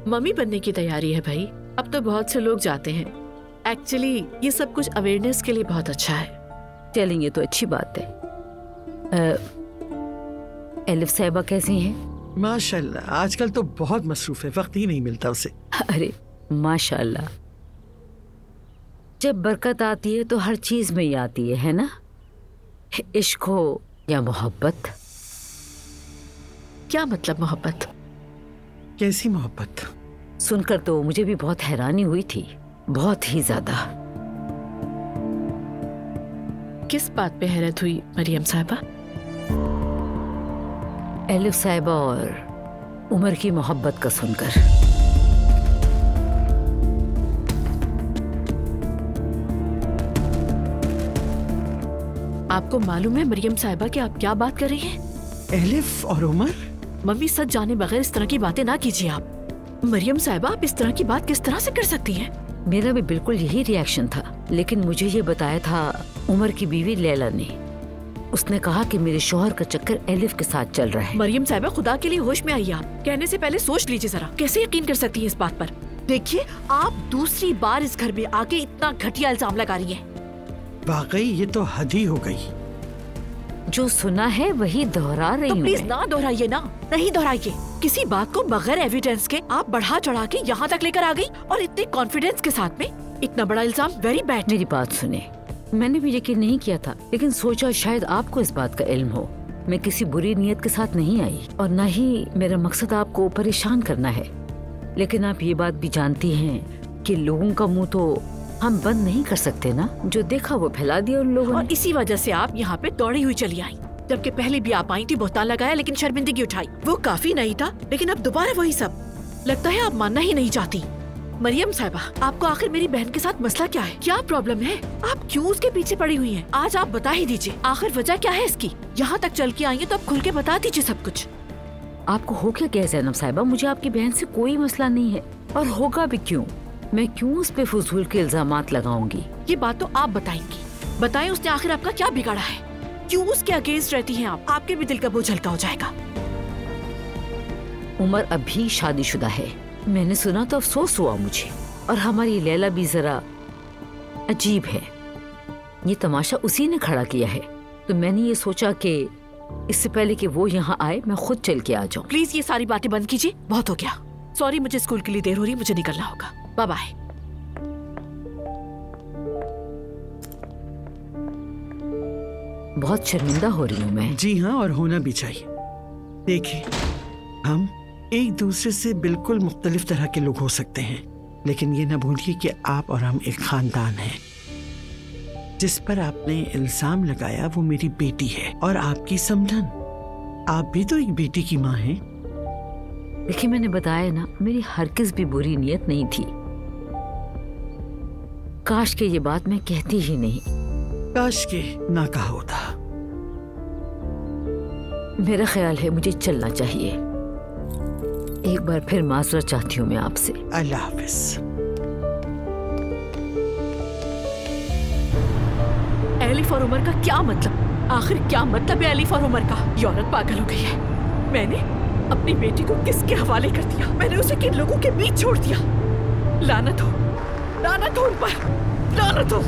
Speaker 13: मम्मी बनने की तैयारी है भाई। अब तो बहुत से लोग जाते हैं। एक्चुअली ये सब कुछ अवेयरनेस के लिए बहुत अच्छा है।
Speaker 18: चलेंगे तो अच्छी बात है। एलिफ साहिबा कैसी हैं?
Speaker 15: माशाल्लाह, आजकल तो बहुत मसरूफ है, वक्त ही नहीं मिलता उसे।
Speaker 18: अरे माशाल्लाह, जब बरकत आती है तो हर चीज में ही आती है ना? इश्क हो या मोहब्बत।
Speaker 13: क्या मतलब मोहब्बत?
Speaker 15: कैसी मोहब्बत?
Speaker 18: सुनकर तो मुझे भी बहुत हैरानी हुई थी, बहुत ही ज्यादा।
Speaker 13: किस बात पे हैरत हुई मरियम साहिबा?
Speaker 18: एलिफ साहिबा और उमर की मोहब्बत का सुनकर।
Speaker 13: आपको मालूम है मरियम साहिबा कि आप क्या बात कर रही हैं?
Speaker 15: एलिफ और उमर?
Speaker 13: मम्मी, सच जाने बगैर इस तरह की बातें ना कीजिए आप। मरियम साहिबा, आप इस तरह की बात किस तरह से कर सकती हैं?
Speaker 18: मेरा भी बिल्कुल यही रिएक्शन था, लेकिन मुझे ये बताया था उमर की बीवी लैला ने। उसने कहा कि मेरे शौहर का चक्कर एलिफ के साथ चल रहा है।
Speaker 13: मरियम साहिबा, खुदा के लिए होश में आइए। आप कहने से पहले सोच लीजिए जरा। कैसे यकीन कर सकती हैं इस बात पर? देखिए, आप दूसरी बार इस घर में आके इतना घटिया इल्जाम लगा रही हैं।
Speaker 15: वाकई ये तो हद ही हो गई।
Speaker 18: जो सुना है वही दोहरा रही हूँ।
Speaker 13: तो प्लीज ना दोहराइए ना, नहीं दोहराइए। किसी बात को बगैर एविडेंस के आप बढ़ा चढ़ा के यहाँ तक लेकर आ गई, और इतने कॉन्फिडेंस के साथ में इतना बड़ा इल्जाम। Very bad.
Speaker 18: मेरी बात सुने, मैंने भी यकीन नहीं किया था, लेकिन सोचा शायद आपको इस बात का इल्म हो। मैं किसी बुरी नीयत के साथ नहीं आई, और न ही मेरा मकसद आपको परेशान करना है। लेकिन आप ये बात भी जानती हैं कि लोगों का मुंह तो हम बंद नहीं कर सकते ना। जो देखा वो फैला दिया उन लोगों ने।
Speaker 13: और इसी वजह से आप यहाँ पे दौड़ी हुई चली आई। जबकि पहले भी आप आई थी, बहतान लगाया, लेकिन शर्मिंदगी उठाई। वो काफी नहीं था, लेकिन अब दोबारा वही सब। लगता है आप मानना ही नहीं चाहती। मरियम साहिबा, आपको आखिर मेरी बहन के साथ मसला क्या है? क्या प्रॉब्लम है? आप क्यों उसके पीछे पड़ी हुई हैं? आज आप बता ही दीजिए, आखिर वजह क्या है इसकी? यहाँ तक चल के आई है तो अब खुल के बता दीजिए सब कुछ।
Speaker 18: आपको हो क्या गया ज़ैनब साहिबा? मुझे आपकी बहन से कोई मसला नहीं है, और होगा भी क्यों। मैं क्यों उस पे फजूल के इल्जामात लगाऊंगी?
Speaker 13: ये बात तो आप बताएंगी। बताएं, उसने आखिर आपका क्या बिगाड़ा है? क्यों उसके अगेंस्ट रहती हैं आप? आपके भी दिल का बोझ हल्का हो जाएगा।
Speaker 18: उमर अभी शादीशुदा है। मैंने सुना तो अफसोस हुआ मुझे। और हमारी लैला भी जरा अजीब है। ये तमाशा उसी ने खड़ा किया है, तो मैंने ये सोचा कि इससे पहले कि वो यहाँ आए मैं खुद चल के आ जाऊँ।
Speaker 13: प्लीज ये सारी बातें बंद कीजिए, बहुत हो गया। सॉरी, मुझे स्कूल के लिए देर हो रही है, मुझे निकलना होगा। Bye bye.
Speaker 18: बहुत शर्मिंदा हो रही हूँ मैं।
Speaker 15: जी हाँ, और होना भी चाहिए। देखिए, हम एक दूसरे से बिल्कुल मुख्तलिफ तरह के लोग हो सकते हैं, लेकिन ये न भूलिए कि आप और हम एक खानदान हैं। जिस पर आपने इल्जाम लगाया वो मेरी बेटी है, और आपकी समधन। आप भी तो एक बेटी की माँ हैं।
Speaker 18: देखिए, मैंने बताया ना, मेरी हरगिज़ भी बुरी नीयत नहीं थी। काश के ये बात मैं कहती ही नहीं।
Speaker 15: काश के ना कहा होता।
Speaker 18: मेरा ख्याल है मुझे चलना चाहिए। एक बार फिर माजरत चाहती हूँ मैं आपसे।
Speaker 15: अल्लाह हाफिज।
Speaker 13: एलिफ और उमर का क्या मतलब? आखिर क्या मतलब है एलिफ और उमर का? ये औरत पागल हो गई है। मैंने अपनी बेटी को किसके हवाले कर दिया? मैंने उसे किन लोगों के बीच छोड़ दिया? लानत हो, लानत हो उन पर, लानत हो।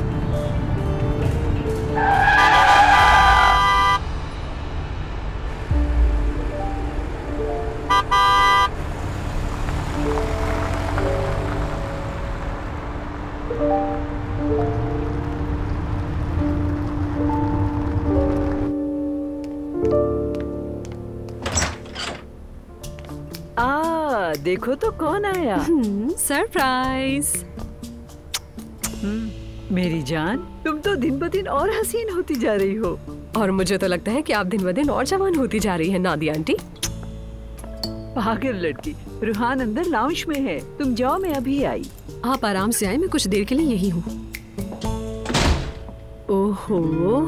Speaker 16: देखो तो कौन आया।
Speaker 4: सरप्राइज।
Speaker 16: मेरी जान, तुम तो दिन ब दिन और हसीन होती जा रही हो।
Speaker 4: और मुझे तो लगता है कि आप दिन ब दिन और जवान होती जा रही है नादिया आंटी।
Speaker 16: पागल लड़की, रूहान अंदर लाउंज में है, तुम जाओ, मैं अभी आई।
Speaker 4: आप आराम से आए, मैं कुछ देर के लिए यही हूँ। ओहो,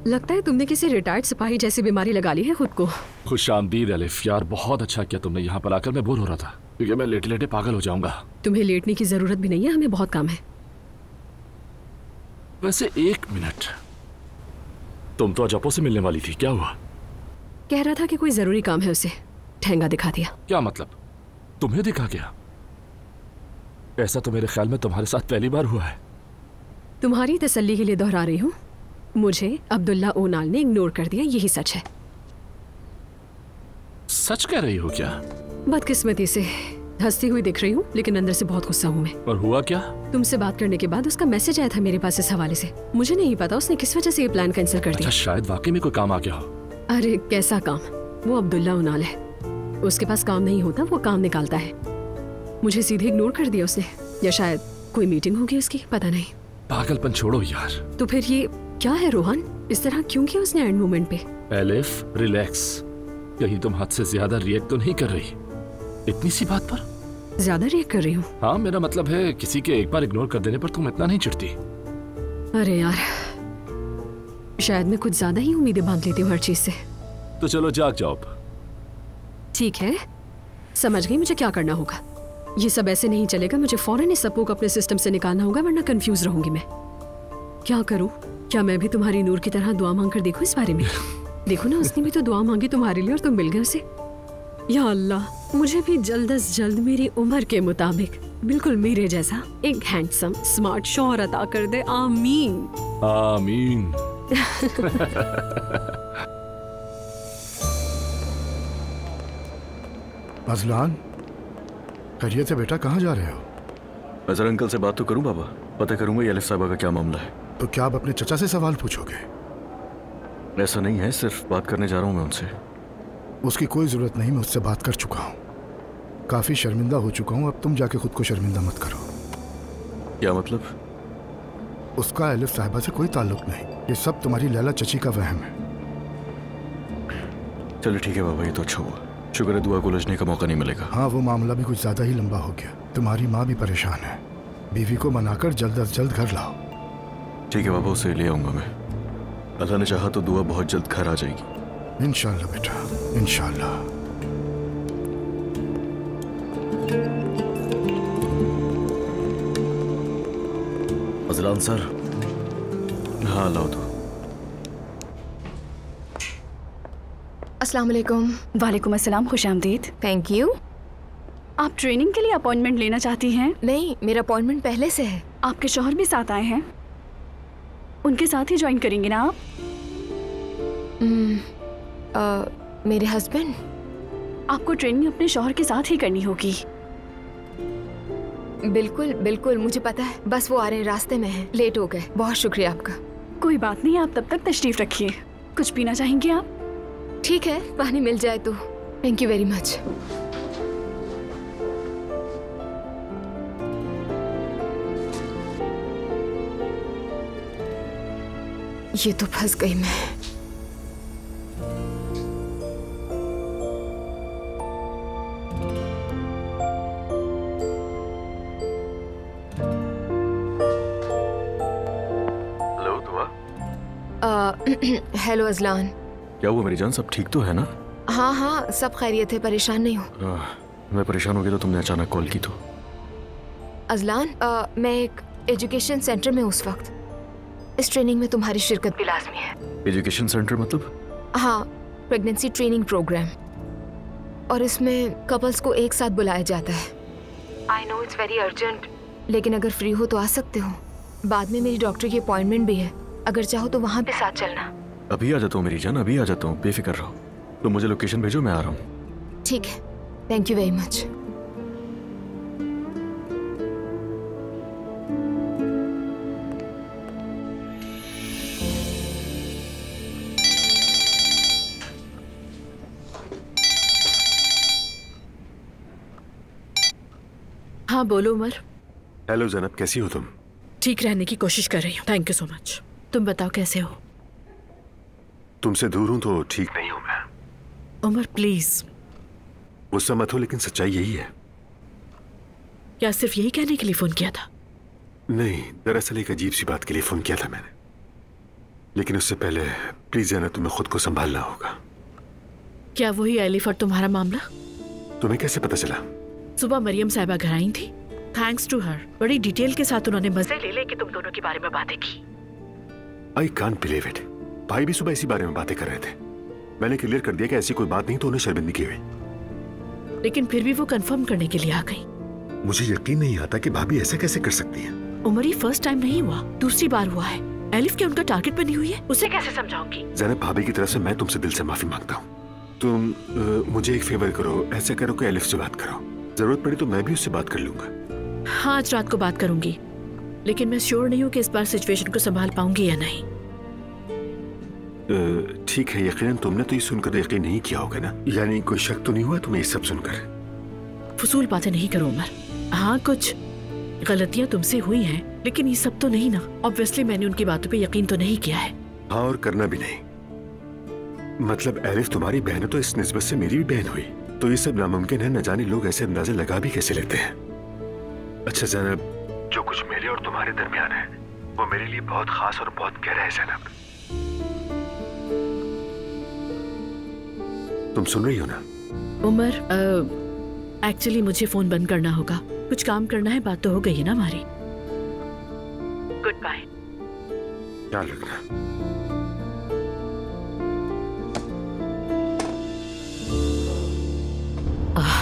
Speaker 4: लगता है तुमने किसी रिटायर्ड सिपाही जैसी बीमारी लगा ली है खुद को।
Speaker 11: खुशामदीद अलिफ, यार बहुत अच्छा किया तुमने यहाँ पर आकर। मैं बोर हो रहा था क्योंकि मैं लेटे लेटे पागल हो जाऊंगा।
Speaker 4: तुम्हें लेटने की जरूरत भी नहीं है, हमें बहुत काम है।
Speaker 11: वैसे 1 मिनट, तुम तो अजपो से मिलने वाली थी, क्या हुआ?
Speaker 4: कह रहा था कि कोई जरूरी काम है उसे, ठेंगा दिखा दिया।
Speaker 11: क्या मतलब? तुम्हें दिखा क्या? ऐसा तो मेरे ख्याल में तुम्हारे साथ पहली बार हुआ है।
Speaker 4: तुम्हारी तसल्ली के लिए दोहरा रही हूँ, मुझे अब्दुल्ला ओनाल ने इग्नोर कर दिया, यही सच है।
Speaker 11: सच कह रही हो क्या?
Speaker 4: बदकिस्मती से हंसती हुई दिख रही हूँ, लेकिन अंदर से बहुत गुस्सा हूँ मैं।
Speaker 11: और हुआ क्या?
Speaker 4: तुमसे बात करने के बाद उसका मैसेज आया था मेरे पास इस हवाले से। मुझे नहीं पता उसने किस वजह से ये प्लान कैंसिल कर दिया।
Speaker 11: अच्छा, शायद वाकई में कोई काम आ गया हो।
Speaker 4: अरे कैसा काम? वो अब्दुल्ला ओनाल है, उसके पास काम नहीं होता, वो काम निकालता है। मुझे सीधे इग्नोर कर दिया उसने, या शायद कोई मीटिंग होगी उसकी, पता नहीं।
Speaker 11: पागलपन छोड़ो यार।
Speaker 4: तो फिर ये क्या है रोहन, इस तरह क्यों किया उसने एंड मोमेंट पे?
Speaker 11: एलिफ रिलैक्स, कहीं तुम हद से ज्यादा रिएक्ट तो नहीं कर रही? इतनी सी बात पर
Speaker 4: ज्यादा रिएक्ट कर रही हूँ?
Speaker 11: हाँ, मेरा मतलब है किसी के एक बार इग्नोर कर देने पर तुम इतना नहीं चिढ़ती।
Speaker 4: अरे यार, शायद मैं कुछ ज्यादा ही उम्मीदें बांध लेती हूँ हर चीज से।
Speaker 11: तो चलो जाग जाओ।
Speaker 4: ठीक है, समझ गई मुझे क्या करना होगा। ये सब ऐसे नहीं चलेगा, मुझे फौरन इस सबको अपने सिस्टम से निकालना होगा, वरना कंफ्यूज रहूंगी मैं। क्या करूं? क्या मैं भी तुम्हारी नूर की तरह दुआ मांग कर देखूं इस बारे में? देखो ना, उसने भी तो दुआ मांगी तुम्हारे लिए और तुम मिल गए उसे। या अल्लाह, मुझे भी जल्द अज जल्द मेरी उम्र के मुताबिक बिल्कुल मेरे जैसा एक हैंडसम स्मार्ट शौहर अता कर दे। आमीन
Speaker 11: आमीन।
Speaker 5: अजलान, खैरियत है बेटा? कहाँ जा रहे हो?
Speaker 19: अजहर अंकल से बात तो करूं बाबा, पता करूंगा ये अलिफ साहबा का क्या मामला है।
Speaker 5: तो क्या आप अपने चचा से सवाल पूछोगे?
Speaker 19: ऐसा नहीं है, सिर्फ बात करने जा रहा हूं मैं उनसे।
Speaker 5: उसकी कोई जरूरत नहीं, मैं उससे बात कर चुका हूँ। काफी शर्मिंदा हो चुका हूँ, अब तुम जाके खुद को शर्मिंदा मत करो।
Speaker 19: क्या मतलब?
Speaker 5: उसका अलिफ साहिबा से कोई ताल्लुक नहीं, ये सब तुम्हारी लैला चची का वहम है।
Speaker 19: चलो ठीक है बाबा, ये तो अच्छा हुआ। शुक्र है दुआ को उलझने का मौका नहीं मिलेगा।
Speaker 5: हाँ, वो मामला भी कुछ ज्यादा ही लंबा हो गया। तुम्हारी माँ भी परेशान है, बीवी को मनाकर जल्द अज जल्द घर लाओ।
Speaker 19: ठीक है बाबा, उसे ले आऊंगा मैं। अल्लाह ने चाहा तो दुआ बहुत जल्द घर आ जाएगी।
Speaker 5: इंशाल्लाह बेटा, इंशाल्लाह।
Speaker 19: अजलान सर। हाँ लाओ तो।
Speaker 14: अस्सलाम वालेकुम। वालेकुम अस्सलाम, खुशामदीद।
Speaker 17: Thank you.
Speaker 14: आप ट्रेनिंग के लिए अपॉइंटमेंट लेना चाहती हैं?
Speaker 17: नहीं, मेरा अपॉइंटमेंट पहले से है।
Speaker 14: आपके शौहर भी साथ आए हैं, उनके साथ ही ज्वाइन करेंगे ना आप?
Speaker 17: मेरे हस्बैंड?
Speaker 14: आपको ट्रेनिंग अपने शौहर के साथ ही करनी होगी।
Speaker 17: बिल्कुल बिल्कुल, मुझे पता है, बस वो आ रहे हैं, रास्ते में हैं, लेट हो गए। बहुत शुक्रिया आपका।
Speaker 14: कोई बात नहीं, आप तब तक तशरीफ रखिए। कुछ पीना चाहेंगे आप?
Speaker 17: ठीक है, पानी मिल जाए तो। Thank you very much. ये तो फंस गई मैं।
Speaker 19: हेलो दुआ।
Speaker 17: Hello Azlan.
Speaker 19: क्या हुआ मेरी जान, सब ठीक तो है ना?
Speaker 17: हाँ हाँ, सब खैरियत है, परेशान नहीं हो।
Speaker 19: मैं परेशान हो गया तो तुमने अचानक कॉल की तो।
Speaker 17: अजलान, मैं एक एजुकेशन सेंटर में उस वक्त, इस ट्रेनिंग में तुम्हारी शिरकत भी लाजमी है।
Speaker 19: एजुकेशन सेंटर मतलब?
Speaker 17: हाँ, प्रेगनेंसी ट्रेनिंग प्रोग्राम, और इसमें कपल्स को एक साथ बुलाया जाता है। I know it's very urgent, लेकिन अगर फ्री हो तो आ सकते हो। बाद में मेरी डॉक्टर की अपॉइंटमेंट भी है, अगर चाहो तो वहाँ पे साथ चलना।
Speaker 19: अभी आ जाता हूँ मेरी जान, अभी आ जाता हूँ, बेफिक्र रहो। तो मुझे लोकेशन भेजो, मैं आ रहा हूँ।
Speaker 17: ठीक है, थैंक यू वेरी मच।
Speaker 13: हाँ बोलो उमर।
Speaker 3: हेलो ज़ैनब, कैसी हो तुम?
Speaker 13: ठीक रहने की कोशिश कर रही हूँ, थैंक यू सो मच। तुम बताओ कैसे हो?
Speaker 3: तुमसे दूर हूं तो ठीक नहीं हूं मैं।
Speaker 13: उमर प्लीज।
Speaker 3: गुस्सा मत हो, लेकिन सच्चाई यही है।
Speaker 13: क्या सिर्फ यही कहने के लिए फोन किया था?
Speaker 3: नहीं, दरअसल एक अजीब सी बात के लिए फोन किया था मैंने। लेकिन उससे पहले प्लीज जैनब तुम्हें खुद को संभालना होगा।
Speaker 13: क्या वही एलिफ और तुम्हारा मामला?
Speaker 3: तुम्हें कैसे पता चला?
Speaker 13: सुबह मरियम साहिबा घर आई थी। थैंक्स टू हर बड़ी डिटेल के साथ उन्होंने मजे ले ले कि तुम दोनों के बारे में बातें की।
Speaker 3: I can't believe it. भाई भी सुबह इसी बारे में बातें कर रहे थे। मैंने क्लियर कर दिया कि ऐसी कोई बात नहीं, तो उन्हें शर्मिंदगी हुई।
Speaker 13: लेकिन फिर भी वो कंफर्म करने के लिए आ गई।
Speaker 3: मुझे यकीन नहीं आता कि भाभी ऐसा कैसे कर सकती है।
Speaker 13: उमर, ये फर्स्ट टाइम नहीं हुआ, दूसरी बार हुआ है। एलिफ क्या उनका टारगेट बनी हुई है? उसे कैसे समझाऊंगी?
Speaker 3: जैनब, भाभी की तरफ से मैं तुमसे दिल से माफी मांगता हूँ। तुम मुझे एक फेवर करो, ऐसा करो कि एलिफ से बात करो। जरूरत पड़ी तो मैं भी उससे बात कर लूंगा।
Speaker 13: हाँ, आज रात को बात करूंगी, लेकिन मैं श्योर नहीं हूँ कि इस बार सिचुएशन को संभाल पाऊंगी या नहीं।
Speaker 3: ठीक है, यकीनन तुमने तो ये सुनकर यकीन नहीं किया होगा ना? यानी कोई शक तो नहीं हुआ तुम्हें ये सब सुनकर?
Speaker 13: फजूल बातें नहीं करो उमर। हाँ, कुछ गलतियां तुमसे हुई हैं, लेकिन ये सब तो नहीं ना। ऑब्वियसली मैंने उनकी बातों पे यकीन तो नहीं किया है।
Speaker 3: हाँ, और करना भी नहीं। मतलब एलिफ तुम्हारी बहन है तो इस निस्बत से मेरी भी बहन हुई, तो ये सब नामुमकिन है। न जाने लोग ऐसे अंदाजे लगा भी कैसे लेते हैं। अच्छा जैनब, जो कुछ मेरे और तुम्हारे दरमियान है वो मेरे लिए बहुत खास और बहुत गहरा है जैनब। तुम सुन रही हो ना?
Speaker 13: उमर, एक्चुअली मुझे फोन बंद करना होगा, कुछ काम करना है। बात तो हो गई है ना हमारी। Good bye.
Speaker 3: ख्याल रखना।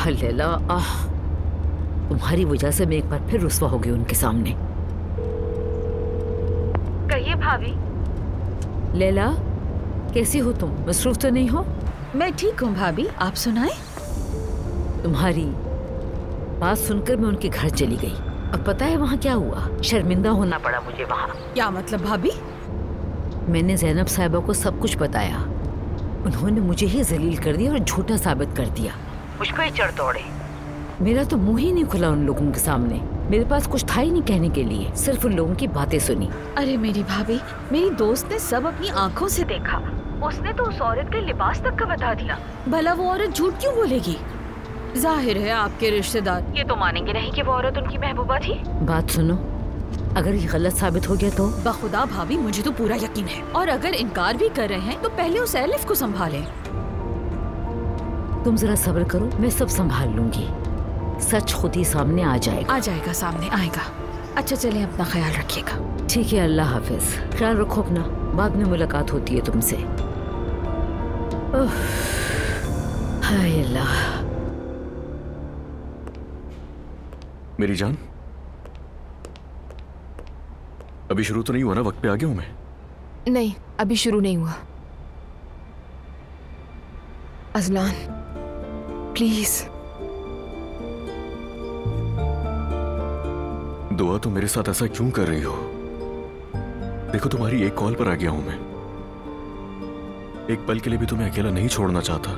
Speaker 18: लैला, तुम्हारी वजह से मैं एक बार फिर रुस्वा हो गई उनके सामने।
Speaker 12: कहिए भाभी।
Speaker 18: लैला, कैसी हो तुम? मसरूफ तो नहीं हो?
Speaker 12: मैं ठीक हूँ भाभी, आप सुनाएं।
Speaker 18: तुम्हारी बात सुनकर मैं उनके घर चली गई। अब पता है वहाँ क्या हुआ? शर्मिंदा होना पड़ा मुझे वहाँ।
Speaker 12: क्या मतलब भाभी?
Speaker 18: मैंने जैनब साहिबा को सब कुछ बताया। उन्होंने मुझे ही जलील कर दिया और झूठा साबित कर दिया। मुझ पर ही चढ़ दौड़े। मेरा तो मुंह ही नहीं खुला उन लोगों के सामने। मेरे पास कुछ था ही नहीं कहने के लिए, सिर्फ उन लोगों की बातें सुनी।
Speaker 12: अरे मेरी भाभी, मेरी दोस्त ने सब अपनी आंखों से देखा। उसने तो उस औरत के लिबास तक का बता दिया। भला वो औरत झूठ क्यों बोलेगी? जाहिर है आपके रिश्तेदार ये तो मानेंगे नहीं कि वो औरत उनकी महबूबा थी।
Speaker 18: बात सुनो, अगर ये गलत साबित हो गया तो?
Speaker 12: बखुदा भाभी, मुझे तो पूरा यकीन है। और अगर इनकार भी कर रहे हैं तो पहले उस एलिफ को संभालें।
Speaker 18: तुम जरा सब्र करो, मैं सब संभाल लूंगी। सच खुद ही सामने आ जाएगा।
Speaker 12: आ जाएगा, सामने आएगा। अच्छा चलें, अपना ख्याल रखिएगा।
Speaker 18: ठीक है, अल्लाह हाफिज। ख्याल रखो अपना, बाद में मुलाकात होती है तुमसे। हाय अल्लाह।
Speaker 19: मेरी जान, अभी शुरू तो नहीं हुआ ना? वक्त पे आ गया हूं मैं?
Speaker 17: नहीं, अभी शुरू नहीं हुआ। Azlan, please.
Speaker 19: दुआ, तुम मेरे साथ ऐसा क्यों कर रही हो? देखो, तुम्हारी एक कॉल पर आ गया हूं मैं। एक पल के लिए भी तुम्हें अकेला नहीं छोड़ना चाहता।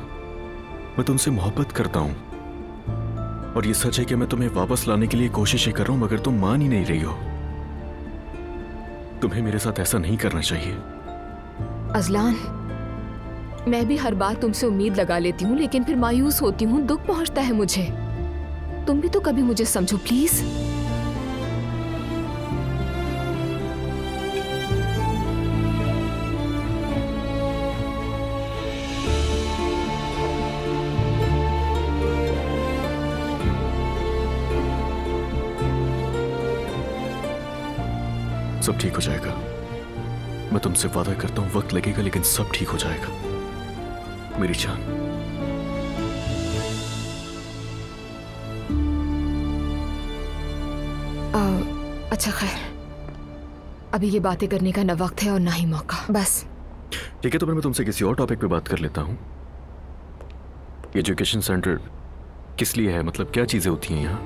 Speaker 19: मैं तुमसे मोहब्बत करता हूं, और ये सच है कि मैं तुम्हें वापस लाने के लिए कोशिश ही कर रहा हूं, मगर तुम मान ही नहीं रही हो। तुम्हें मेरे साथ ऐसा नहीं करना चाहिए।
Speaker 17: अजलान, मैं भी हर बार तुमसे उम्मीद लगा लेती हूँ, लेकिन फिर मायूस होती हूँ, दुख पहुंचता है मुझे। तुम भी तो कभी मुझे समझो प्लीज।
Speaker 19: सब ठीक हो जाएगा। मैं तुमसे वादा करता हूं, वक्त लगेगा लेकिन सब ठीक हो जाएगा मेरी जान।
Speaker 17: अच्छा खैर, अभी ये बातें करने का न वक्त है और ना ही मौका। बस
Speaker 19: ठीक है, तो मैं तुमसे किसी और टॉपिक पे बात कर लेता हूँ। एजुकेशन सेंटर किस लिए है? मतलब क्या चीजें होती हैं यहाँ?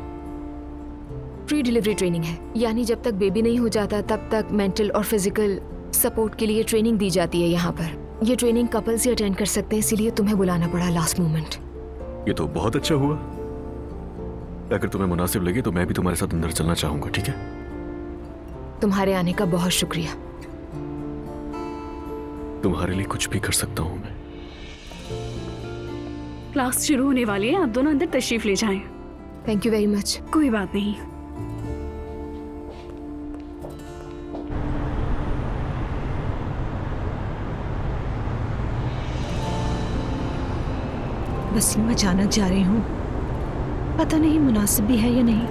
Speaker 17: प्री डिलीवरी ट्रेनिंग है, यानी जब तक बेबी नहीं हो जाता तब तक मेंटल और फिजिकल सपोर्ट के लिए ट्रेनिंग दी जाती है यहाँ पर। ये ट्रेनिंग कपल्स ही अटेंड कर सकते हैं, इसीलिए तुम्हें बुलाना पड़ा लास्ट मोमेंट।
Speaker 19: ये तो बहुत अच्छा हुआ। अगर तुम्हें मुनासिब लगे तो मैं भी तुम्हारे साथ अंदर चलना चाहूंगा। ठीक है?
Speaker 17: तुम्हारे आने का बहुत शुक्रिया।
Speaker 19: तुम्हारे लिए कुछ भी कर सकता हूँ मैं।
Speaker 20: क्लास शुरू होने वाली है, आप दोनों अंदर तशरीफ ले जाएं।
Speaker 17: Thank you very much.
Speaker 20: कोई बात नहीं।
Speaker 10: बस यूं अचानक जा रही हूँ, पता नहीं मुनासिब भी है या नहीं।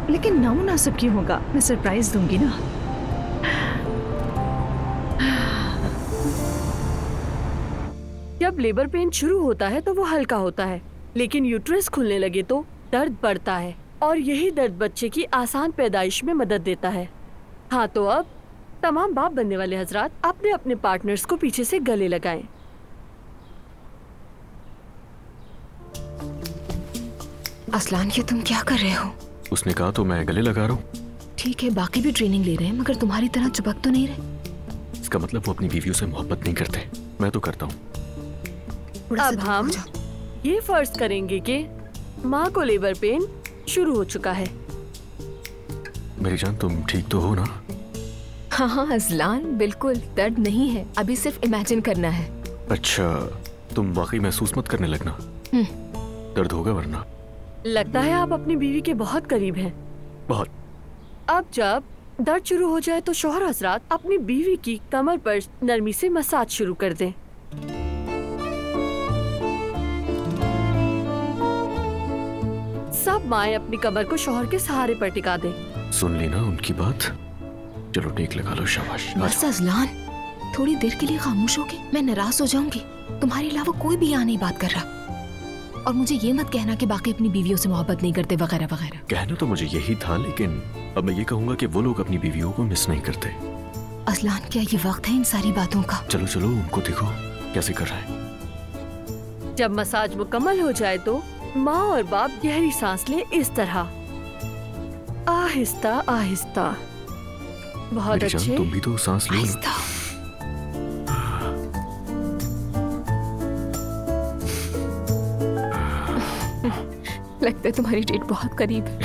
Speaker 10: लेकिन नामुनासिब क्यों होगा? मैं सरप्राइज दूंगी ना।
Speaker 1: जब लेबर पेन शुरू होता है तो वो हल्का होता है, लेकिन यूट्रस खुलने लगे तो दर्द बढ़ता है, और यही दर्द बच्चे की आसान पैदाइश में मदद देता है। हाँ, तो अब तमाम बाप बनने वाले हजरात अपने अपने पार्टनर्स को पीछे से गले लगाएं।
Speaker 17: असलान, ये तुम क्या कर रहे हो?
Speaker 19: उसने कहा तो मैं गले लगा रहा हूँ।
Speaker 17: ठीक है, बाकी भी ट्रेनिंग ले रहे हैं, मगर तुम्हारी तरह चिपक तो नहीं रहे।
Speaker 19: इसका मतलब वो अपनी बीवियों से मोहब्बत नहीं करते, मैं तो करता हूँ।
Speaker 1: अब हम ये फर्ज करेंगे कि माँ को लेबर पेन शुरू हो चुका है।
Speaker 19: मेरी जान, तुम ठीक तो हो ना?
Speaker 17: हाँ हाँ असलान, बिल्कुल दर्द नहीं है, अभी सिर्फ इमेजिन करना है।
Speaker 19: अच्छा, तुम वाकई महसूस मत करने लगना, दर्द होगा वरना।
Speaker 1: लगता है आप अपनी बीवी के बहुत करीब हैं।
Speaker 19: बहुत।
Speaker 1: अब जब दर्द शुरू हो जाए तो शौहर हजरात अपनी बीवी की कमर पर नरमी से मसाज शुरू कर दें। सब माएं अपनी कमर को शौहर के सहारे पर टिका दें।
Speaker 19: सुन ली ना उनकी बात? चलो टेक लगा लो, शाबाश।
Speaker 17: बस असलान, थोड़ी देर के लिए खामोश होगे, मैं नाराज हो जाऊंगी। तुम्हारे अलावा कोई भी यहाँ नहीं बात कर रहा, और मुझे ये मत कहना कि बाकी अपनी बीवियों से मोहब्बत नहीं करते वगैरह वगैरह।
Speaker 19: कहना तो मुझे यही था, लेकिन अब मैं ये कहूँगा कि वो लोग अपनी बीवियों को मिस नहीं करते।
Speaker 17: असलान, क्या ये वक्त है इन सारी बातों का?
Speaker 19: चलो चलो, उनको देखो कैसे कर रहा है।
Speaker 1: जब मसाज मुकम्मल हो जाए तो माँ और बाप गहरी सांस ले, इस तरह आहिस्ता आहिस्ता। बहुत अच्छे।
Speaker 19: तुम भी तो सांस लो।
Speaker 17: लगता है तुम्हारी डेट बहुत करीब है।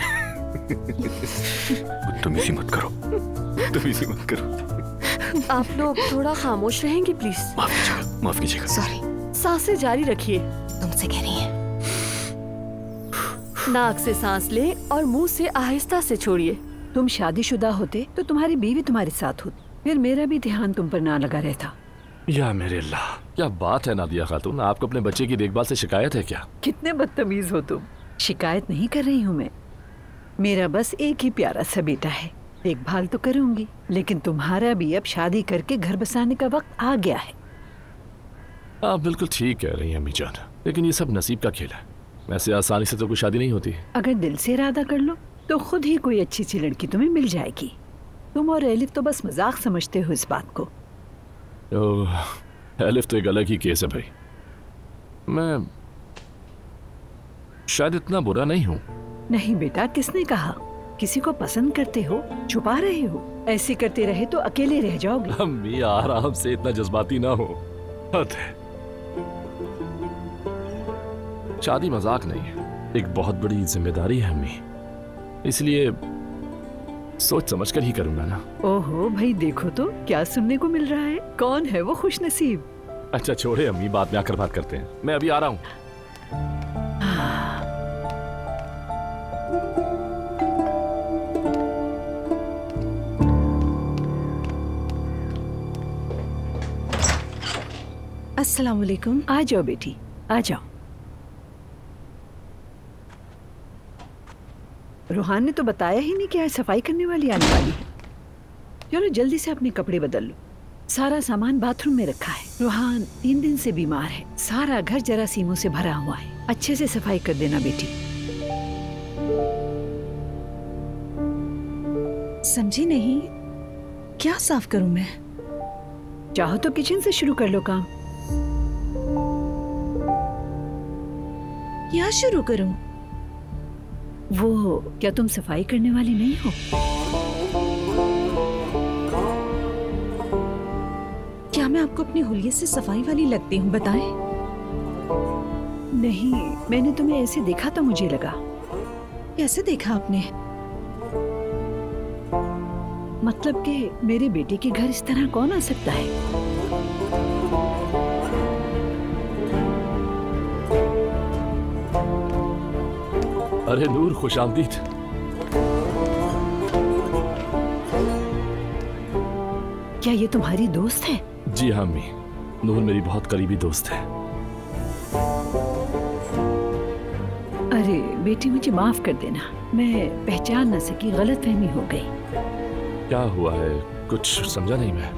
Speaker 19: तुम इसी मत करो, तुम इसी मत करो।
Speaker 1: आप लोग थोड़ा खामोश रहेंगे प्लीज।
Speaker 19: माफ कीजिएगा।
Speaker 17: सॉरी।
Speaker 1: सांसें जारी रखिए।
Speaker 17: तुमसे कह रही है।
Speaker 1: नाक से सांस ले और मुंह से आहिस्ता से छोड़िए।
Speaker 21: तुम शादीशुदा होते तो तुम्हारी बीवी तुम्हारे साथ होती, फिर मेरा भी ध्यान तुम पर ना लगा रहता।
Speaker 11: या मेरे अल्लाह, क्या बात है नादिया खातून, आपको अपने बच्चे की देखभाल से शिकायत है क्या?
Speaker 21: कितने बदतमीज हो तुम। शिकायत नहीं कर रही हूँ मैं, मेरा बस एक ही प्यारा सा बेटा है, देखभाल तो करूंगी, लेकिन तुम्हारा भी अब शादी करके घर बसाने का वक्त आ गया है।
Speaker 11: आप बिल्कुल ठीक कह रही हैं अम्मी जान, लेकिन ये सब नसीब का खेल है। वैसे आसानी से तो कोई शादी नहीं होती।
Speaker 21: अगर दिल से इरादा कर लो तो खुद ही कोई अच्छी सी लड़की तुम्हें मिल जाएगी। तुम और एलिफ तो बस मजाक समझते हो इस बात को।
Speaker 11: एलिफ तो एक अलग ही केस है भाई। मैं शायद इतना बुरा नहीं हूँ।
Speaker 21: नहीं बेटा, किसने कहा? किसी को पसंद करते हो, छुपा रहे हो। ऐसे करते रहे तो अकेले रह जाओगे।
Speaker 11: अम्मी आराम से, इतना जज्बाती ना हो। शादी मजाक नहीं है, एक बहुत बड़ी जिम्मेदारी है अम्मी, इसलिए सोच समझ कर ही करूंगा ना।
Speaker 21: ओहो भाई, देखो तो क्या सुनने को मिल रहा है। कौन है वो खुशनसीब?
Speaker 11: अच्छा छोड़े अम्मी, बाद में आकर बात करते हैं, मैं अभी आ रहा हूँ।
Speaker 21: अस्सलाम वालेकुम। आ जाओ बेटी, आ जाओ। रूहान ने तो बताया ही नहीं कि आज सफाई करने वाली आने वाली है। चलो जल्दी से अपने कपड़े बदल लो। सारा सामान बाथरूम में रखा है। रूहान 3 दिन से बीमार है, सारा घर जरासीमों से भरा हुआ है। अच्छे से सफाई कर देना बेटी।
Speaker 10: समझी नहीं, क्या साफ करूं मैं?
Speaker 21: चाहो तो किचन से शुरू कर लो काम।
Speaker 10: क्या शुरू करूं?
Speaker 21: वो क्या तुम सफाई करने वाली नहीं हो?
Speaker 10: क्या मैं आपको अपने हुलिये से सफाई वाली लगती हूँ? बताएं।
Speaker 21: नहीं, मैंने तुम्हें ऐसे देखा तो मुझे लगा।
Speaker 10: कैसे देखा आपने?
Speaker 21: मतलब कि मेरे बेटे के घर इस तरह कौन आ सकता है?
Speaker 11: अरे नूर, खुशामदीद।
Speaker 21: क्या ये तुम्हारी दोस्त है?
Speaker 11: जी हाँ अम्मी, नूर मेरी बहुत करीबी दोस्त है।
Speaker 21: अरे बेटी, मुझे माफ कर देना, मैं पहचान न सकी, गलतफहमी हो गई।
Speaker 11: क्या हुआ है? कुछ समझा नहीं मैं।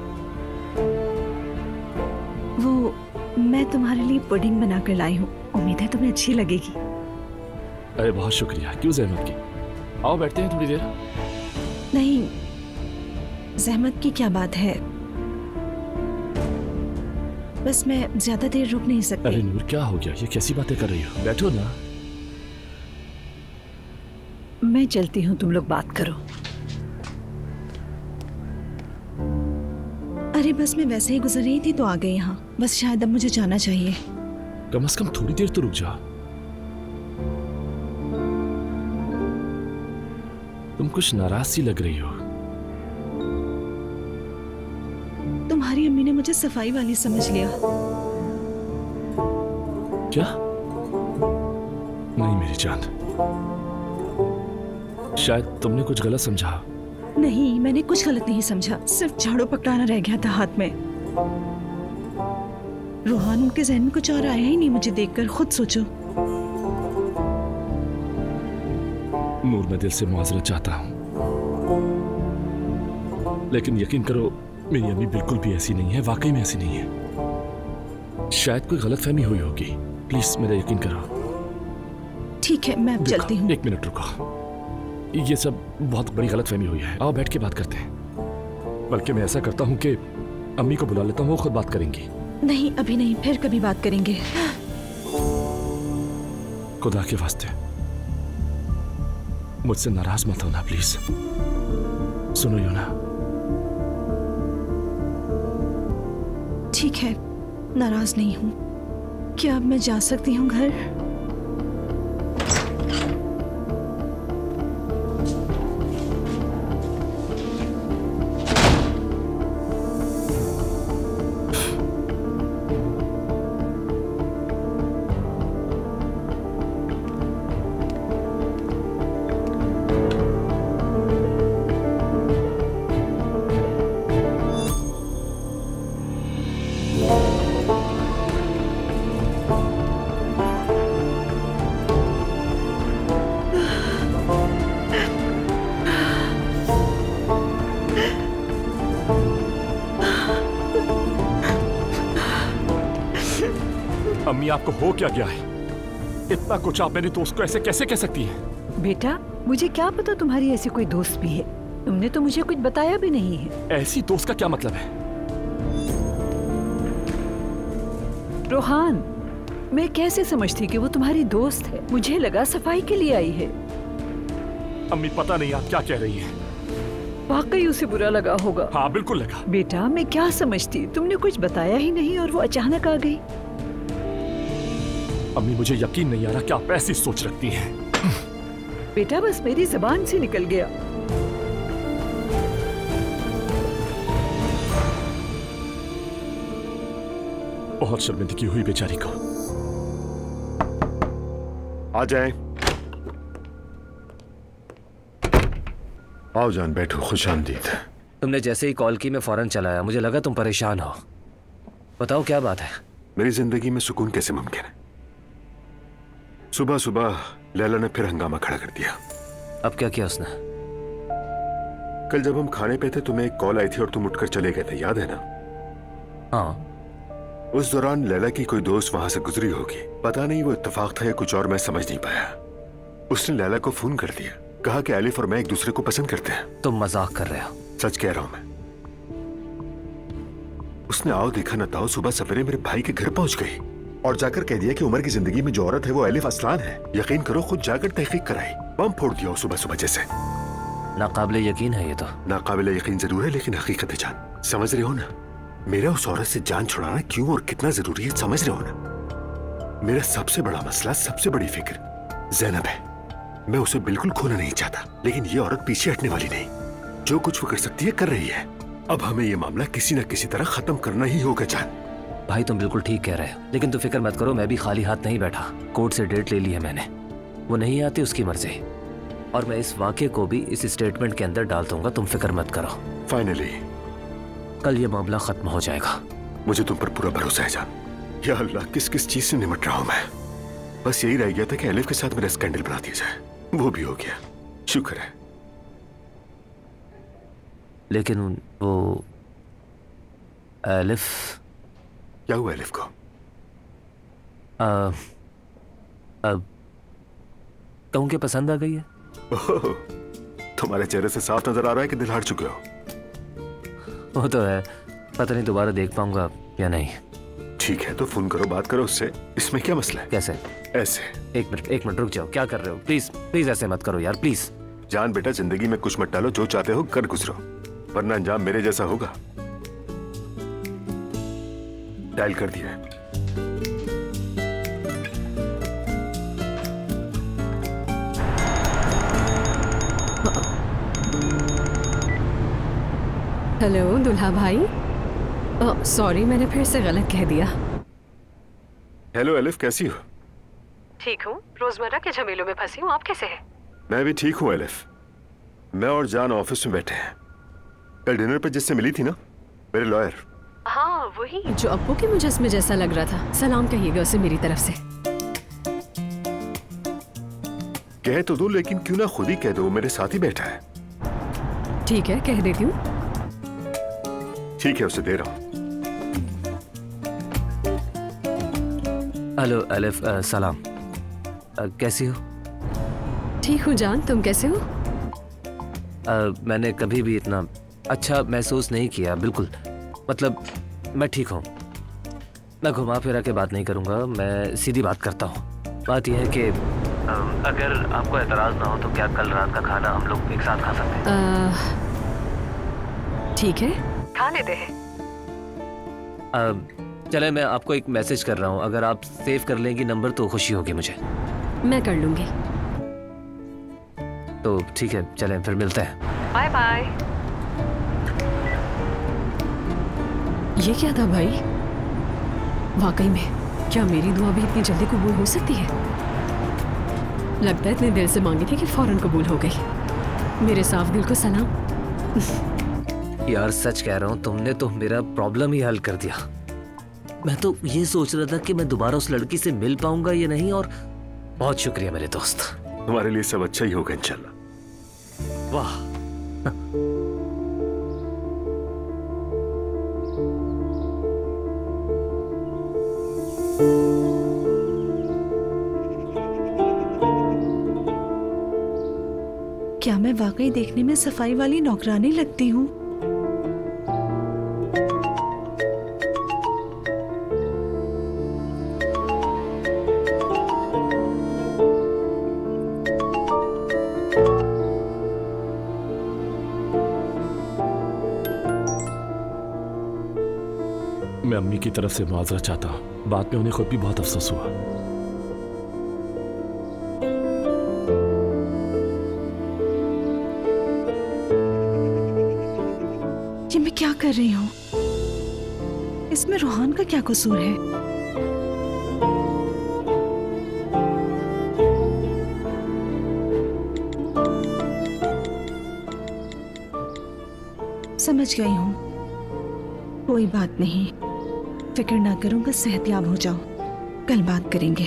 Speaker 21: वो मैं तुम्हारे लिए पुडिंग बनाकर लाई हूँ, उम्मीद है तुम्हें अच्छी लगेगी।
Speaker 11: अरे बहुत शुक्रिया, क्यों जहमत की। आओ बैठते हैं थोड़ी देर।
Speaker 21: नहीं, जहमत की क्या बात है, बस मैं ज्यादा देर रुक नहीं सकती।
Speaker 11: अरे नूर क्या हो गया, ये कैसी बातें कर रही हो? बैठो ना।
Speaker 21: मैं चलती हूँ, तुम लोग बात करो। अरे बस मैं वैसे ही गुजर रही थी तो आ गई यहाँ, बस शायद अब मुझे जाना चाहिए।
Speaker 11: कम से कम थोड़ी देर तो रुक जा। तुम कुछ नाराज सी लग रही हो।
Speaker 21: तुम्हारी अम्मी ने मुझे सफाई वाली समझ लिया।
Speaker 11: क्या? नहीं मेरी जान, शायद तुमने कुछ गलत समझा।
Speaker 21: नहीं, मैंने कुछ गलत नहीं समझा, सिर्फ झाड़ू पकड़ाना रह गया था हाथ में। रोहान, उनके जहन में कुछ और आया ही नहीं मुझे देखकर, खुद सोचो।
Speaker 11: नूर, मैं दिल से मुआजरत चाहता हूँ, लेकिन यकीन करो मेरी अम्मी बिल्कुल भी ऐसी नहीं है, वाकई में ऐसी नहीं है। शायद कोई गलतफहमी हुई होगी, प्लीज मेरा यकीन करो।
Speaker 21: ठीक है, मैं अब चलती हूँ।
Speaker 11: एक मिनट रुको, ये सब बहुत बड़ी गलतफहमी हुई है, आओ बैठ के बात करते हैं। बल्कि मैं ऐसा करता हूँ कि अम्मी को बुला लेता हूँ, वो खुद बात करेंगी।
Speaker 21: नहीं, अभी नहीं, फिर कभी बात करेंगे।
Speaker 11: खुदा के वास्ते मुझसे नाराज मत होना प्लीज। सुनो योना।
Speaker 21: ठीक है, नाराज नहीं हूँ। क्या अब मैं जा सकती हूँ घर?
Speaker 11: अम्मी आपको हो क्या गया है? इतना कुछ आप मेरे दोस्त को ऐसे कैसे कह सकती हैं?
Speaker 21: बेटा, मुझे क्या पता तुम्हारी ऐसी कोई दोस्त भी है, तुमने तो मुझे कुछ बताया भी नहीं है।
Speaker 11: ऐसी दोस्त का क्या मतलब है?
Speaker 21: रोहान, मैं कैसे समझती कि वो तुम्हारी दोस्त है? मुझे लगा सफाई के लिए आई है।
Speaker 11: अम्मी पता नहीं आप क्या कह रही हैं।
Speaker 21: वाकई उसे बुरा लगा होगा।
Speaker 11: हाँ बिल्कुल लगा।
Speaker 21: बेटा, मैं क्या समझती, तुमने कुछ बताया ही नहीं और वो अचानक आ गई।
Speaker 11: अम्मी मुझे यकीन नहीं आ रहा कि आप ऐसी सोच रखती हैं।
Speaker 21: बेटा, बस मेरी जुबान से निकल गया।
Speaker 11: बहुत शर्मिंदगी हुई बेचारी को।
Speaker 3: आ जाएं। आओ जान, बैठो, खुशामदीद।
Speaker 2: तुमने जैसे ही कॉल की मैं फौरन चला आया, मुझे लगा तुम परेशान हो। बताओ क्या बात है?
Speaker 3: मेरी जिंदगी में सुकून कैसे मुमकिन है? सुबह सुबह लैला ने फिर हंगामा खड़ा कर दिया।
Speaker 2: अब क्या किया उसने?
Speaker 3: कल जब हम खाने पे थे तुम्हें एक कॉल आई थी और तुम उठकर चले गए थे, याद है ना?
Speaker 2: हाँ।
Speaker 3: उस दौरान लैला की कोई दोस्त वहां से गुजरी होगी, पता नहीं वो इत्तेफाक था या कुछ और, मैं समझ नहीं पाया। उसने लैला को फोन कर दिया, कहा कि एलिफ और मैं एक दूसरे को पसंद करते हैं।
Speaker 2: तुम मजाक कर रहे हो?
Speaker 3: सच कह रहा हूं मैं। उसने आओ देखा न ताओ सुबह सवेरे मेरे भाई के घर पहुंच गई और जाकर कह दिया कि उमर की जिंदगी में जो औरत है वो एलिफ असलान है। यकीन करो, खुद जाकर तहकीक कराई, बम फोड़ दिया सुबह सुबह जैसे।
Speaker 2: नाकाबिले यकीन है ये तो।
Speaker 3: नाकाबिले यकीन जरूर है, लेकिन हकीकत है जान, समझ रहे हो ना? मेरा उस औरत से जान छुड़ाना क्यों और कितना जरूरी है, समझ रहे हो ना? मेरा सबसे बड़ा मसला, सबसे बड़ी फिक्र ज़ैनब है। मैं उसे बिल्कुल खोना नहीं चाहता, लेकिन ये औरत पीछे हटने वाली नहीं। जो कुछ वो कर सकती है कर रही है। अब हमें ये मामला किसी न किसी तरह खत्म करना ही होगा जान।
Speaker 2: भाई तुम बिल्कुल ठीक कह रहे हो, लेकिन तुम फिक्र मत करो, मैं भी खाली हाथ नहीं बैठा। कोर्ट से डेट ले ली है मैंने, वो नहीं आती उसकी मर्जी, और मैं इस वाक़े को भी इस स्टेटमेंट के अंदर डाल दूंगा, तुम फिक्र मत करो।
Speaker 3: फाइनली
Speaker 6: कल ये मामला खत्म हो जाएगा।
Speaker 3: मुझे तुम पर पूरा भरोसा है जान। या अल्लाह, किस किस चीज से निमट रहा हूं मैं। बस यही रह गया था कि एलिफ के साथ मेरा स्कैंडल बना दिया जाए, वो भी हो गया, शुक्र है।
Speaker 6: लेकिन वो एलिफ,
Speaker 3: क्या हुआ एलिफ को?
Speaker 6: कहूँ कि पसंद आ गई है।
Speaker 3: तुम्हारे चेहरे से साफ नजर आ रहा है कि दिल हार चुके हो।
Speaker 6: वो तो है, पता नहीं दोबारा देख पाऊंगा या नहीं।
Speaker 3: ठीक है तो फोन करो, बात करो उससे, इसमें क्या मसला है?
Speaker 6: कैसे?
Speaker 3: ऐसे।
Speaker 6: एक मिनट रुक जाओ, क्या कर रहे हो? प्लीज प्लीज ऐसे मत करो यार, प्लीज।
Speaker 3: जान बेटा, जिंदगी में कुछ मत डालो, जो चाहते हो कर गुजरो, वरना अंजाम मेरे जैसा होगा। डायल कर दिया।
Speaker 4: हेलो दुल्हा भाई। सॉरी, मैंने फिर से गलत कह दिया।
Speaker 3: हेलो एलिफ, कैसी हो?
Speaker 4: ठीक हूँ, रोजमर्रा के झमेलों में फंसी हूँ। आप कैसे हैं?
Speaker 3: मैं भी ठीक हूँ एलिफ। मैं और जान ऑफिस में बैठे हैं। कल डिनर पर जिससे मिली थी ना, मेरे लॉयर।
Speaker 4: हाँ वही जो अब्बू के मुजस्मे जैसा लग रहा था। सलाम कहिएगा उसे मेरी तरफ से।
Speaker 3: कह तो दो, लेकिन क्यों ना खुद ही कह दो, मेरे साथ ही बैठा है।
Speaker 4: ठीक है, कह देती हूँ।
Speaker 3: ठीक है, उसे दे रहा हूँ।
Speaker 6: हेलो एलिफ, सलाम। कैसी हो?
Speaker 4: ठीक हूँ जान, तुम कैसे हो?
Speaker 6: मैंने कभी भी इतना अच्छा महसूस नहीं किया। बिल्कुल, मतलब मैं ठीक हूँ। मैं घुमा फिरा के बात नहीं करूँगा, मैं सीधी बात करता हूँ। बात यह है कि अगर आपको एतराज ना हो तो क्या कल रात का खाना हम लोग एक साथ खा सकते हैं?
Speaker 4: ठीक है, खा लेते हैं।
Speaker 6: चले, मैं आपको एक मैसेज कर रहा हूँ, अगर आप सेव कर लेंगी नंबर तो खुशी होगी मुझे।
Speaker 4: मैं कर लूंगी।
Speaker 6: तो ठीक है, चलें फिर मिलते हैं।
Speaker 4: Bye bye. ये क्या था भाई? वाकई में क्या मेरी दुआ भी इतनी जल्दी कबूल हो सकती है? लगता है इतने दिल से मांगी थी कि फौरन कबूल हो गई। मेरे साफ दिल को सलाम।
Speaker 6: यार सच कह रहा हूँ, तुमने तो मेरा प्रॉब्लम ही हल कर दिया। मैं तो ये सोच रहा था कि मैं दोबारा उस लड़की से मिल पाऊंगा या नहीं, और बहुत शुक्रिया मेरे दोस्त।
Speaker 3: तुम्हारे लिए सब अच्छा ही होगा इंशाल्लाह।
Speaker 6: वाह।
Speaker 10: क्या मैं वाकई देखने में सफाई वाली नौकरानी लगती हूँ?
Speaker 11: मैं अम्मी की तरफ से माजरत चाहता हूँ। बाद में उन्हें खुद भी बहुत अफसोस हुआ।
Speaker 10: ये मैं क्या कर रही हूँ? इसमें रोहान का क्या कसूर है? समझ गई हूँ, कोई बात नहीं, फिक्र ना करो, बस सेहतयाब हो जाओ, कल बात करेंगे।